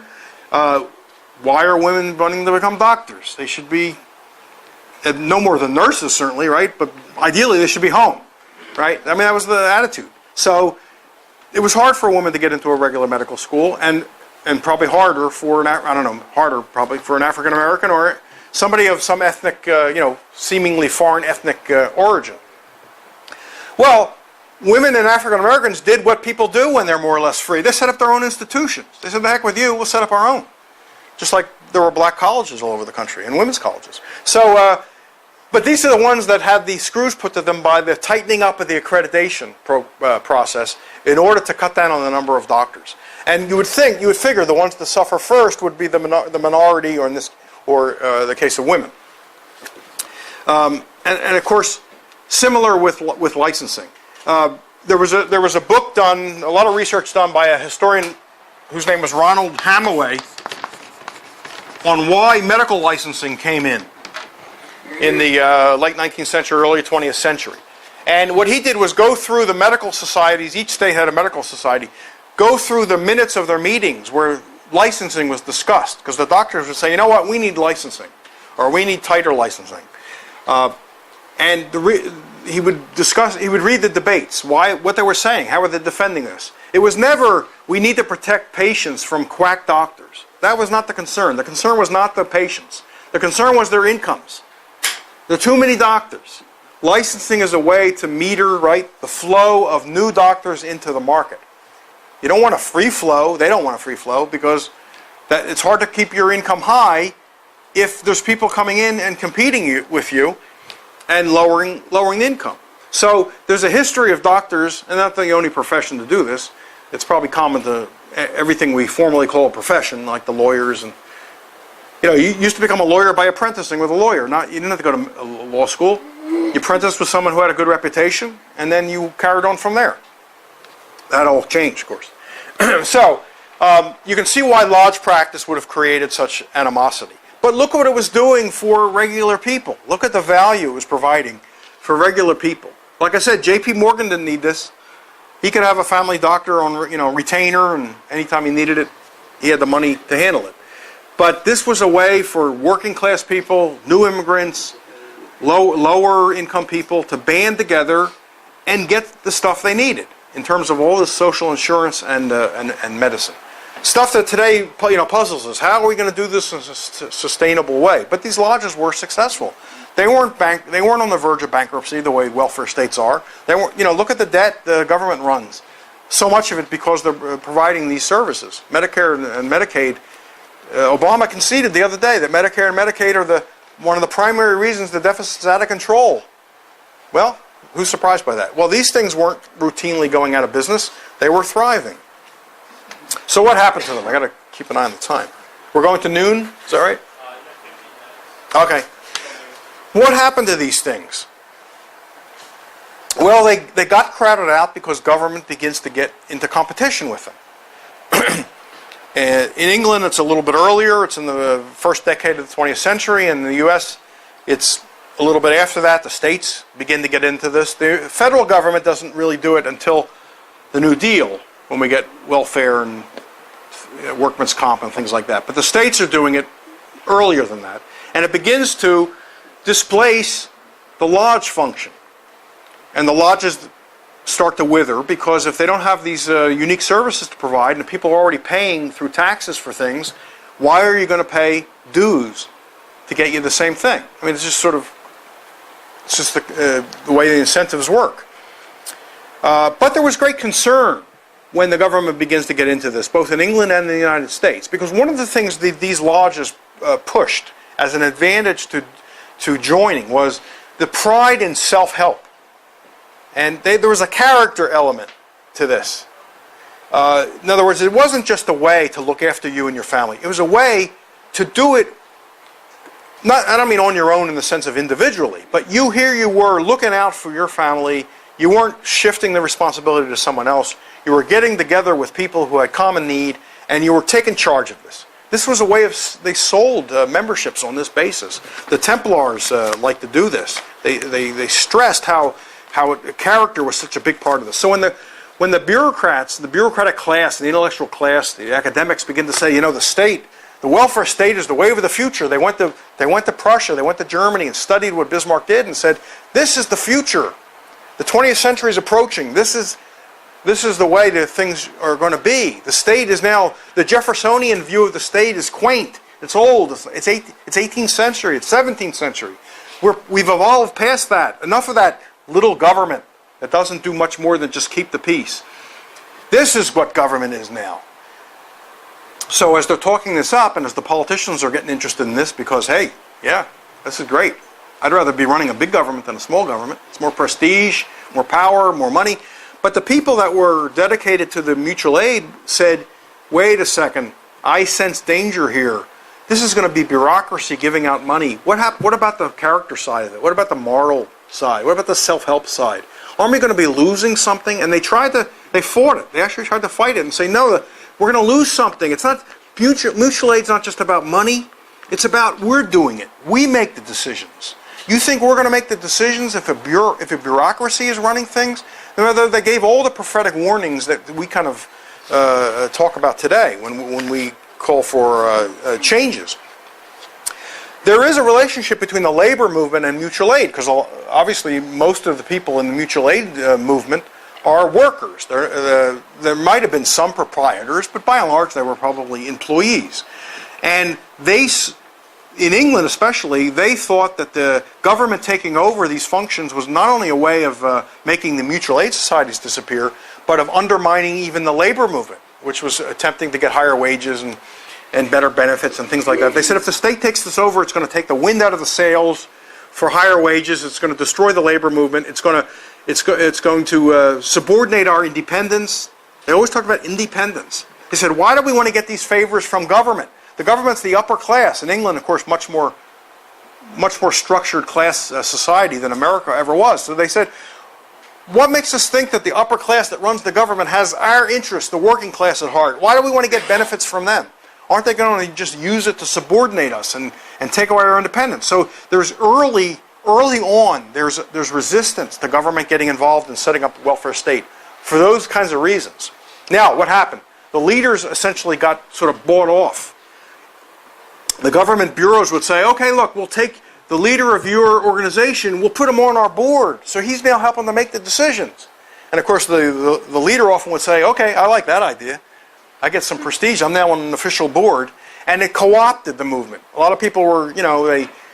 Why are women wanting to become doctors? They should be no more than nurses, certainly, right? But ideally, they should be home, right? I mean, that was the attitude. So it was hard for a woman to get into a regular medical school, and probably harder for probably for an African American or somebody of some ethnic, seemingly foreign ethnic origin. Well, women and African Americans did what people do when they're more or less free. They set up their own institutions. They said, the heck with you, we'll set up our own. Just like there were black colleges all over the country and women's colleges. So, but these are the ones that had the screws put to them by the tightening up of the accreditation process in order to cut down on the number of doctors. And you would figure the ones that suffer first would be the minority, or the case of women. And of course, similar with licensing. There was a book done, a lot of research done by a historian whose name was Ronald Hamaway on why medical licensing came in the late 19th century, early 20th century. And what he did was go through the medical societies, each state had a medical society, go through the minutes of their meetings where licensing was discussed, because the doctors would say, you know what, we need licensing, or we need tighter licensing. And he would read the debates, what they were saying, how were they defending this. It was never, we need to protect patients from quack doctors. That was not the concern. The concern was not the patients. The concern was their incomes. There are too many doctors. Licensing is a way to meter, right, the flow of new doctors into the market. You don't want a free flow. They don't want a free flow, because it's hard to keep your income high if there's people coming in and competing with you and lowering the income. So there's a history of doctors, and not the only profession to do this. It's probably common to everything we formally call a profession, like the lawyers. And you used to become a lawyer by apprenticing with a lawyer. You didn't have to go to law school. You apprenticed with someone who had a good reputation, and then you carried on from there. That all changed, of course. So you can see why lodge practice would have created such animosity. But look what it was doing for regular people. Look at the value it was providing for regular people. Like I said, J.P. Morgan didn't need this. He could have a family doctor on, retainer, and anytime he needed it, he had the money to handle it. But this was a way for working class people, new immigrants, lower income people to band together and get the stuff they needed in terms of all this social insurance and medicine. Stuff that today puzzles us. How are we going to do this in a sustainable way? But these lodges were successful. They weren't on the verge of bankruptcy the way welfare states are. They weren't. Look at the debt the government runs. So much of it because they're providing these services. Medicare and Medicaid. Obama conceded the other day that Medicare and Medicaid are one of the primary reasons the deficit's out of control. Well, who's surprised by that? Well, these things weren't routinely going out of business. They were thriving. So what happened to them? I got to keep an eye on the time. We're going to noon? Is that right? Okay. What happened to these things? Well, they got crowded out because government begins to get into competition with them. And in England, it's a little bit earlier. It's in the first decade of the 20th century. In the U.S., it's a little bit after that. The states begin to get into this. The federal government doesn't really do it until the New Deal, when we get welfare and workman's comp and things like that. But the states are doing it earlier than that. And it begins to displace the lodge function. And the lodges start to wither because if they don't have these unique services to provide and people are already paying through taxes for things, why are you going to pay dues to get you the same thing? I mean, it's just the way the incentives work. But there was great concern when the government begins to get into this, both in England and in the United States, because one of the things these lodges pushed as an advantage to joining was the pride in self-help. And there was a character element to this. In other words, it wasn't just a way to look after you and your family. It was a way to do it, I don't mean on your own in the sense of individually, but you were looking out for your family. You weren't shifting the responsibility to someone else. You were getting together with people who had common need, and you were taking charge of this. This was a way they sold memberships on this basis. The Templars liked to do this. They stressed how character was such a big part of this. So when the bureaucrats, the bureaucratic class, the intellectual class, the academics begin to say, the welfare state is the wave of the future. They went to Prussia, they went to Germany and studied what Bismarck did and said, this is the future. The 20th century is approaching. This is the way that things are going to be. The state is now, the Jeffersonian view of the state is quaint. It's old. It's 18th century. It's 17th century. We've evolved past that. Enough of that little government that doesn't do much more than just keep the peace. This is what government is now. So as they're talking this up, and as the politicians are getting interested in this because, hey, yeah, this is great. I'd rather be running a big government than a small government. It's more prestige, more power, more money. But the people that were dedicated to the mutual aid said, wait a second, I sense danger here. This is going to be bureaucracy giving out money. What about the character side of it? What about the moral side? What about the self-help side? Aren't we going to be losing something? And they fought it. They actually tried to fight it and say, no, we're going to lose something. It's not, mutual aid's not just about money. It's about we're doing it. We make the decisions. You think we're going to make the decisions if a bureaucracy is running things? They gave all the prophetic warnings that we kind of talk about today when we call for changes. There is a relationship between the labor movement and mutual aid, because obviously most of the people in the mutual aid movement are workers. There might have been some proprietors, but by and large they were probably employees. And in England especially, they thought that the government taking over these functions was not only a way of making the mutual aid societies disappear, but of undermining even the labor movement, which was attempting to get higher wages and better benefits and things like that. They said if the state takes this over, it's going to take the wind out of the sails for higher wages. It's going to destroy the labor movement. It's going to subordinate our independence. They always talk about independence. They said, why do we want to get these favors from government? The government's the upper class. In England, of course, much more structured class society than America ever was. So they said, what makes us think that the upper class that runs the government has our interests, the working class, at heart? Why do we want to get benefits from them? Aren't they going to just use it to subordinate us and take away our independence? So there's early early on, there's resistance to government getting involved in setting up a welfare state for those kinds of reasons. Now, what happened? The leaders essentially got sort of bought off. The government bureaus would say, okay, look, we'll take the leader of your organization, we'll put him on our board, so he's now helping to make the decisions. And of course, the leader often would say, okay, I like that idea. I get some prestige, I'm now on an official board. And it co-opted the movement. A lot of people were,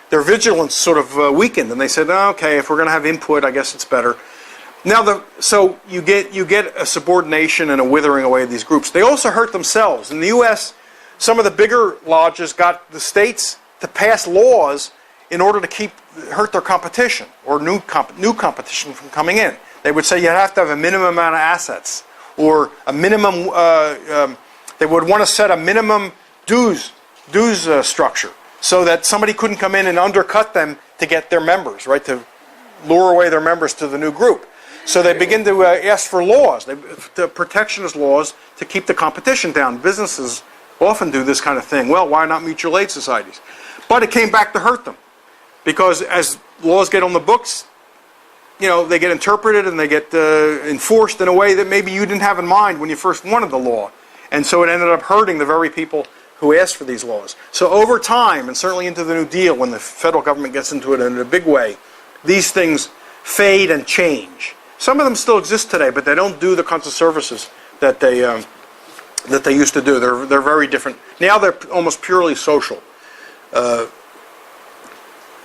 their vigilance sort of weakened, and they said, oh, okay, if we're going to have input, I guess it's better. Now, so you get a subordination and a withering away of these groups. They also hurt themselves. In the U.S., some of the bigger lodges got the states to pass laws in order to hurt their competition or new competition from coming in. They would say you have to have a minimum amount of assets, or a minimum. They would want to set a minimum dues structure, so that somebody couldn't come in and undercut them to get their members, right, to lure away their members to the new group. So they begin to ask for laws, the protectionist laws, to keep the competition down. Businesses often do this kind of thing. Well, why not mutual aid societies? But it came back to hurt them, because as laws get on the books, they get interpreted and they get enforced in a way that maybe you didn't have in mind when you first wanted the law. And so it ended up hurting the very people who asked for these laws. So over time, and certainly into the New Deal, when the federal government gets into it in a big way, these things fade and change. Some of them still exist today, but they don't do the kinds of services that they used to do. They're very different. Now they're almost purely social.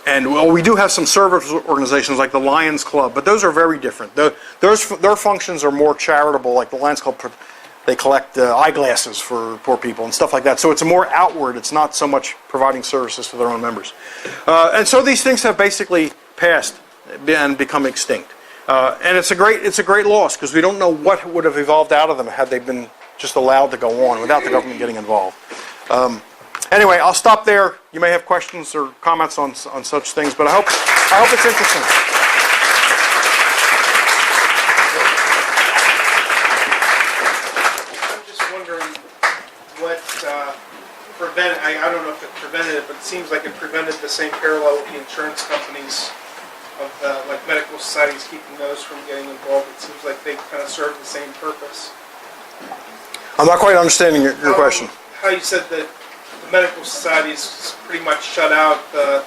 And we do have some service organizations like the Lions Club, but those are very different. Their functions are more charitable, like the Lions Club. They collect eyeglasses for poor people and stuff like that. So it's more outward. It's not so much providing services to their own members. And so these things have basically passed and become extinct. And it's a great loss, because we don't know what would have evolved out of them had they been just allowed to go on without the government getting involved. Anyway, I'll stop there. You may have questions or comments on such things, but I hope it's interesting. I don't know if it prevented it, but it seems like it prevented the same parallel with the insurance companies of like medical societies, keeping those from getting involved. It seems like they kind of serve the same purpose. I'm not quite understanding your question. How you said that the medical societies pretty much shut out the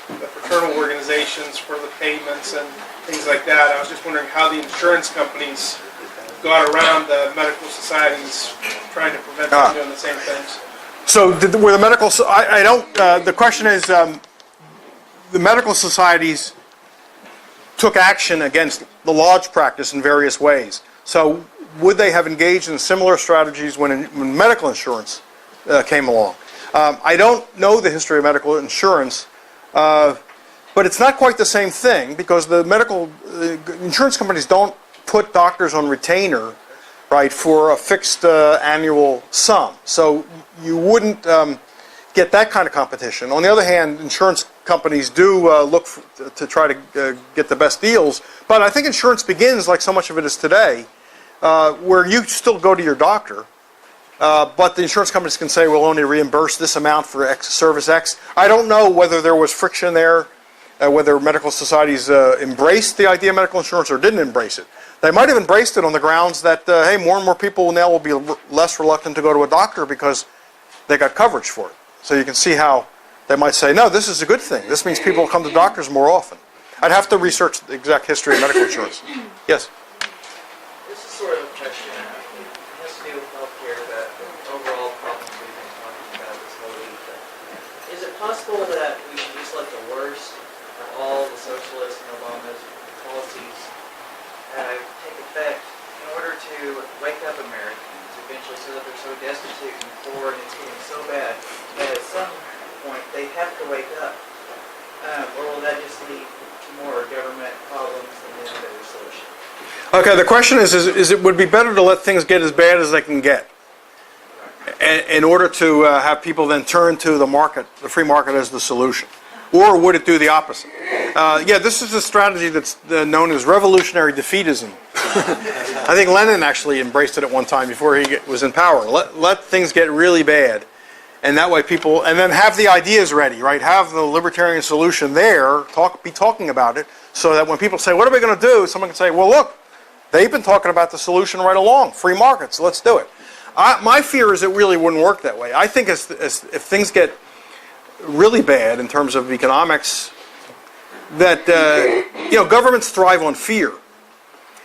fraternal organizations for the payments and things like that. I was just wondering how the insurance companies got around the medical societies trying to prevent them from doing the same things. So were the medical... I don't... the question is, the medical societies took action against the lodge practice in various ways. So would they have engaged in similar strategies when medical insurance came along? I don't know the history of medical insurance, but it's not quite the same thing, because the insurance companies don't put doctors on retainer, right, for a fixed annual sum. So you wouldn't get that kind of competition. On the other hand, insurance companies do look to try to get the best deals. But I think insurance begins, like so much of it is today, where you still go to your doctor, but the insurance companies can say, we'll only reimburse this amount for service X. I don't know whether there was friction there, whether medical societies embraced the idea of medical insurance or didn't embrace it. They might have embraced it on the grounds that, hey, more and more people now will be less reluctant to go to a doctor because they got coverage for it. So you can see how they might say, no, this is a good thing. This means people will come to doctors more often. I'd have to research the exact history of medical insurance. Yes? This is sort of a question. It has to do with healthcare, that overall problems we've been talking about this whole week. Is it possible that we should just let the worst of all the socialist and Obama's policies take effect in order to wake up Americans eventually, so that they're so destitute and poor and it's getting so bad that at some point they have to wake up? Or will that just lead to more government problems and then a better solution? Okay, the question is it would be better to let things get as bad as they can get in order to have people then turn to the market, the free market, as the solution? Or would it do the opposite? Yeah, this is a strategy that's known as revolutionary defeatism. I think Lenin actually embraced it at one time before he was in power. Let things get really bad, And that way people, and then have the ideas ready, right? Have the libertarian solution there, be talking about it, so that when people say, what are we going to do? Someone can say, well, look, they've been talking about the solution right along, free markets, let's do it. My fear is it really wouldn't work that way. I think if things get really bad in terms of economics, that, governments thrive on fear.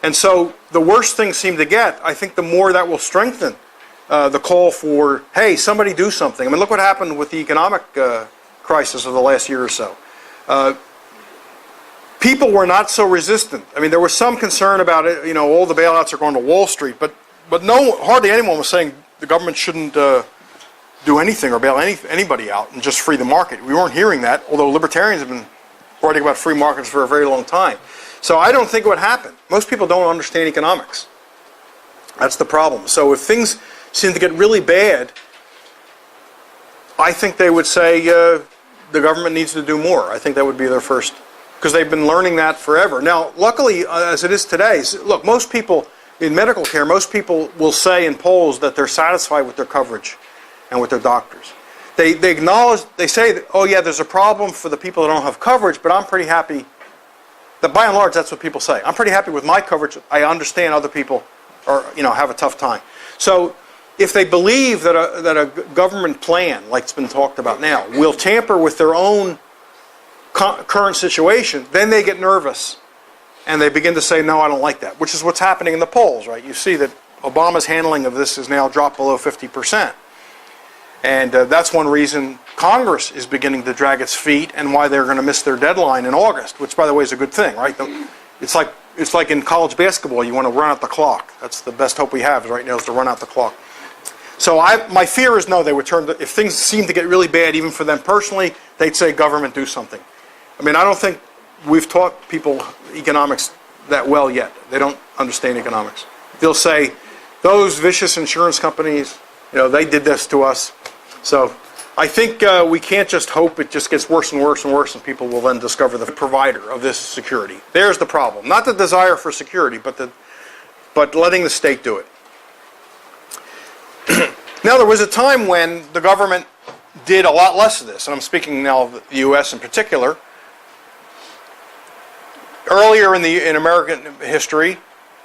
And so the worse things seem to get, I think the more that will strengthen the call for, hey, somebody do something. I mean, look what happened with the economic crisis of the last year or so. People were not so resistant. I mean, there was some concern about it. All the bailouts are going to Wall Street, but hardly anyone was saying the government shouldn't do anything or bail anybody out and just free the market. We weren't hearing that, although libertarians have been writing about free markets for a very long time. So I don't think it would happen. Most people don't understand economics. That's the problem. So if things seem to get really bad, I think they would say the government needs to do more. I think that would be their first, because they've been learning that forever. Now, luckily, as it is today, look, most people in medical care, most people will say in polls that they're satisfied with their coverage and with their doctors. They acknowledge, they say, oh yeah, there's a problem for the people that don't have coverage, but I'm pretty happy. That by and large, that's what people say. I'm pretty happy with my coverage. I understand other people have a tough time. So if they believe that a government plan, like it's been talked about now, will tamper with their own current situation, then they get nervous and they begin to say, no, I don't like that, which is what's happening in the polls, right? You see that Obama's handling of this has now dropped below 50%. And that's one reason Congress is beginning to drag its feet and why they're going to miss their deadline in August, which, by the way, is a good thing, right? It's like in college basketball, you want to run out the clock. That's the best hope we have right now, is to run out the clock. So my fear is, no, they would if things seem to get really bad, even for them personally, they'd say, government, do something. I mean, I don't think we've taught people economics that well yet. They don't understand economics. They'll say, those vicious insurance companies, they did this to us. So I think we can't just hope it just gets worse and worse and worse and people will then discover the provider of this security. There's the problem. Not the desire for security, but letting the state do it. Now, there was a time when the government did a lot less of this, and I'm speaking now of the U.S. in particular. Earlier in American history,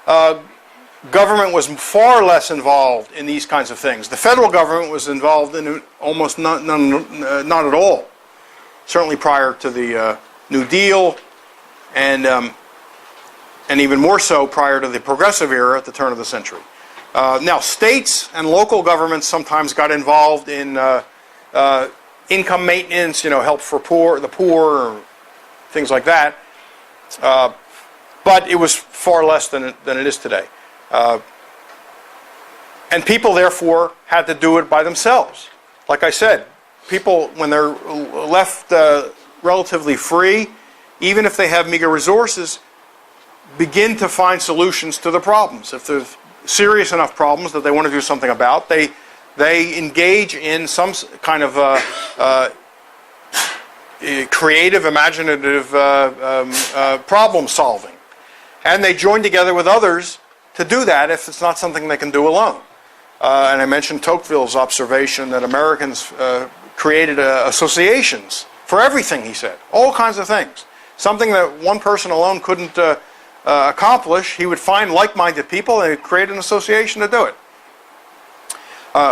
government was far less involved in these kinds of things. The federal government was involved in almost not at all. Certainly prior to the New Deal, and even more so prior to the Progressive era at the turn of the century. Now, states and local governments sometimes got involved in income maintenance, help for the poor, or things like that. But it was far less than it is today. And people, therefore, had to do it by themselves. Like I said, people, when they're left relatively free, even if they have meager resources, begin to find solutions to the problems. If there's serious enough problems that they want to do something about, they engage in some kind of creative, imaginative problem solving. And they join together with others to do that if it's not something they can do alone. And I mentioned Tocqueville's observation that Americans created associations for everything, he said. All kinds of things. Something that one person alone couldn't accomplish, he would find like-minded people and he'd create an association to do it.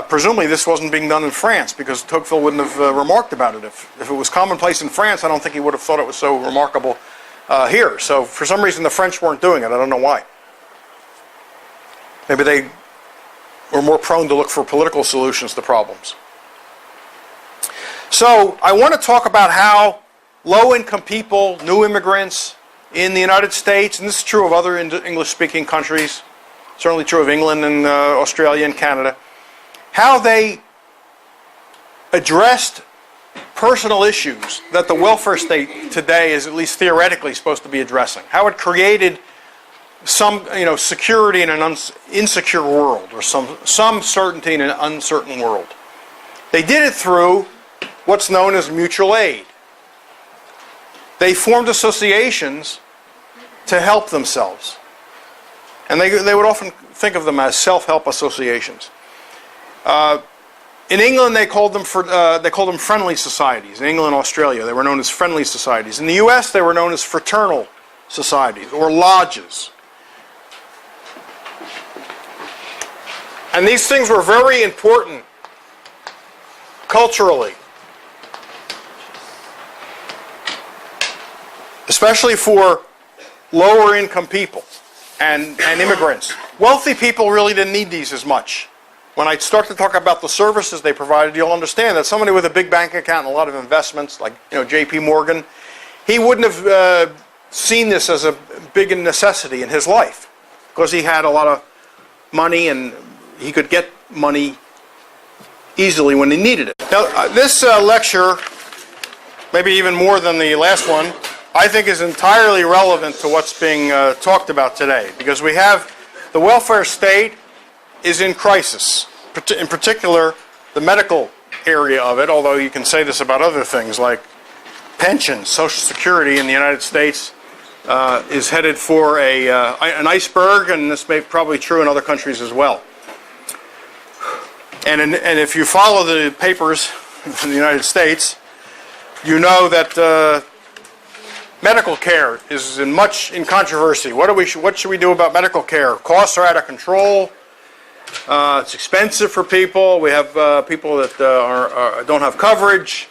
Presumably this wasn't being done in France, because Tocqueville wouldn't have remarked about it. If it was commonplace in France, I don't think he would have thought it was so remarkable here. So for some reason the French weren't doing it. I don't know why. Maybe they were more prone to look for political solutions to problems. So I want to talk about how low-income people, new immigrants in the United States, and this is true of other English-speaking countries, certainly true of England and Australia and Canada, how they addressed personal issues that the welfare state today is at least theoretically supposed to be addressing. How it created some security in an insecure world, or some certainty in an uncertain world. They did it through what's known as mutual aid. They formed associations to help themselves. And they would often think of them as self-help associations. In England, they called them friendly societies. In England and Australia, they were known as friendly societies. In the U.S., they were known as fraternal societies or lodges. And these things were very important culturally, especially for lower income people and immigrants. Wealthy people really didn't need these as much. When I start to talk about the services they provided, you'll understand that somebody with a big bank account and a lot of investments, like J.P. Morgan, he wouldn't have seen this as a big necessity in his life because he had a lot of money and he could get money easily when he needed it. Now, this lecture, maybe even more than the last one, I think is entirely relevant to what's being talked about today, because we have the welfare state is in crisis, in particular the medical area of it, although you can say this about other things like pensions. Social Security in the United States is headed for an iceberg, and this may probably true in other countries as well. And if you follow the papers in the United States, you know that medical care is much in controversy. What should we do about medical care? Costs are out of control. It's expensive for people. We have people that don't have coverage.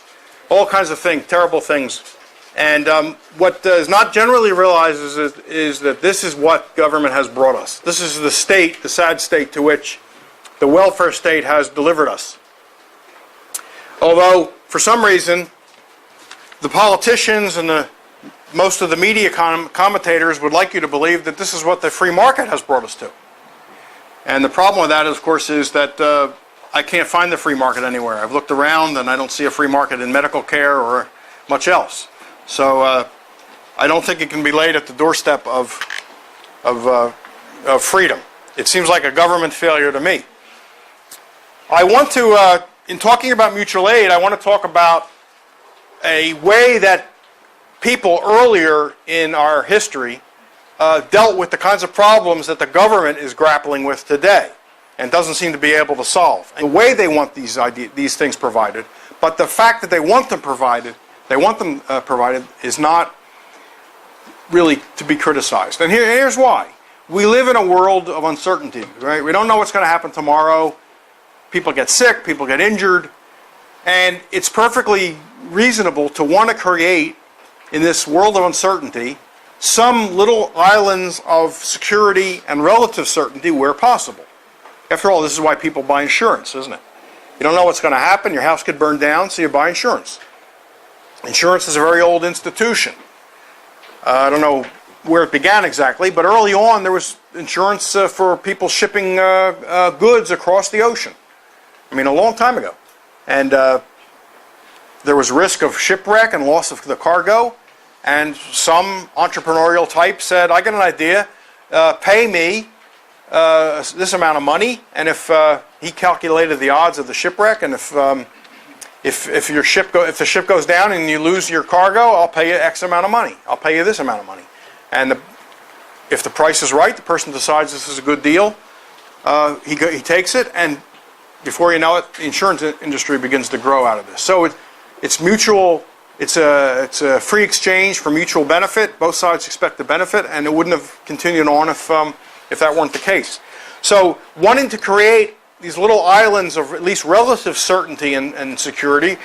All kinds of things, terrible things. And what is not generally realized is that this is what government has brought us. This is the state, the sad state to which the welfare state has delivered us. Although, for some reason, the politicians and most of the media commentators would like you to believe that this is what the free market has brought us to. And the problem with that, of course, is that I can't find the free market anywhere. I've looked around and I don't see a free market in medical care or much else. So I don't think it can be laid at the doorstep of freedom. It seems like a government failure to me. I want to, in talking about mutual aid, I want to talk about a way that people earlier in our history dealt with the kinds of problems that the government is grappling with today and doesn't seem to be able to solve. And the way they want these things provided, but the fact that they want them provided is not really to be criticized. And here's why. We live in a world of uncertainty, right? We don't know what's going to happen tomorrow. People get sick, people get injured, and it's perfectly reasonable to want to create, in this world of uncertainty, some little islands of security and relative certainty where possible. After all, this is why people buy insurance, isn't it? You don't know what's going to happen, your house could burn down, so you buy insurance. Insurance is a very old institution. I don't know where it began exactly, but early on there was insurance for people shipping goods across the ocean. I mean, a long time ago. And there was risk of shipwreck and loss of the cargo. And some entrepreneurial type said, I got an idea, pay me this amount of money. And if he calculated the odds of the shipwreck, and if the ship goes down and you lose your cargo, I'll pay you X amount of money. I'll pay you this amount of money. And if the price is right, the person decides this is a good deal, he takes it, and before you know it, the insurance industry begins to grow out of this. So it's mutual. It's a free exchange for mutual benefit. Both sides expect the benefit, and it wouldn't have continued on if that weren't the case. So wanting to create these little islands of at least relative certainty and security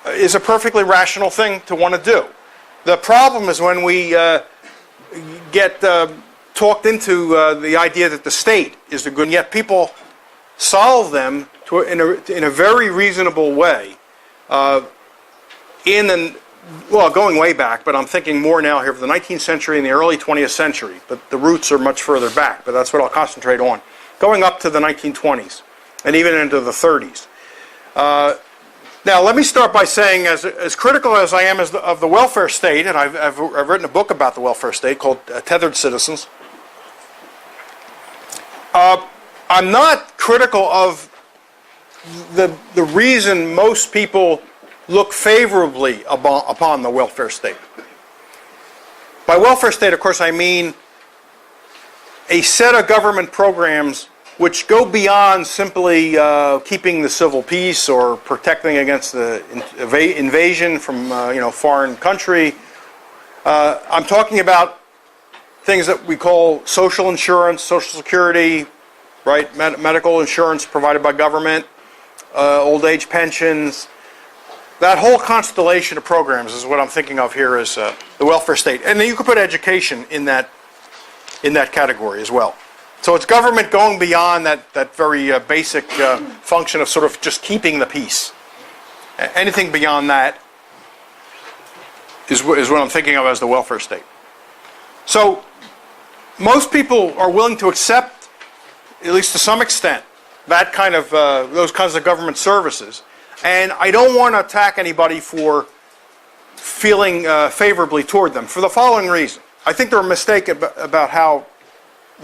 is a perfectly rational thing to want to do. The problem is when we get talked into the idea that the state is the good, and yet people solve them in a very reasonable way. Going way back, but I'm thinking more now here for the 19th century and the early 20th century, but the roots are much further back, but that's what I'll concentrate on. Going up to the 1920s and even into the 30s. Now, let me start by saying, as critical as I am of the welfare state, and I've written a book about the welfare state called Tethered Citizens, I'm not critical of the reason most people look favorably upon the welfare state. By welfare state, of course, I mean a set of government programs which go beyond simply keeping the civil peace or protecting against the invasion from foreign country. I'm talking about things that we call social insurance, social security, right? Medical insurance provided by government, old age pensions. That whole constellation of programs is what I'm thinking of here as the welfare state. And then you could put education in that category as well. So it's government going beyond that very basic function of sort of just keeping the peace. Anything beyond that is what I'm thinking of as the welfare state. So most people are willing to accept, at least to some extent, that kind of those kinds of government services. And I don't want to attack anybody for feeling favorably toward them for the following reason. I think they're a mistake about how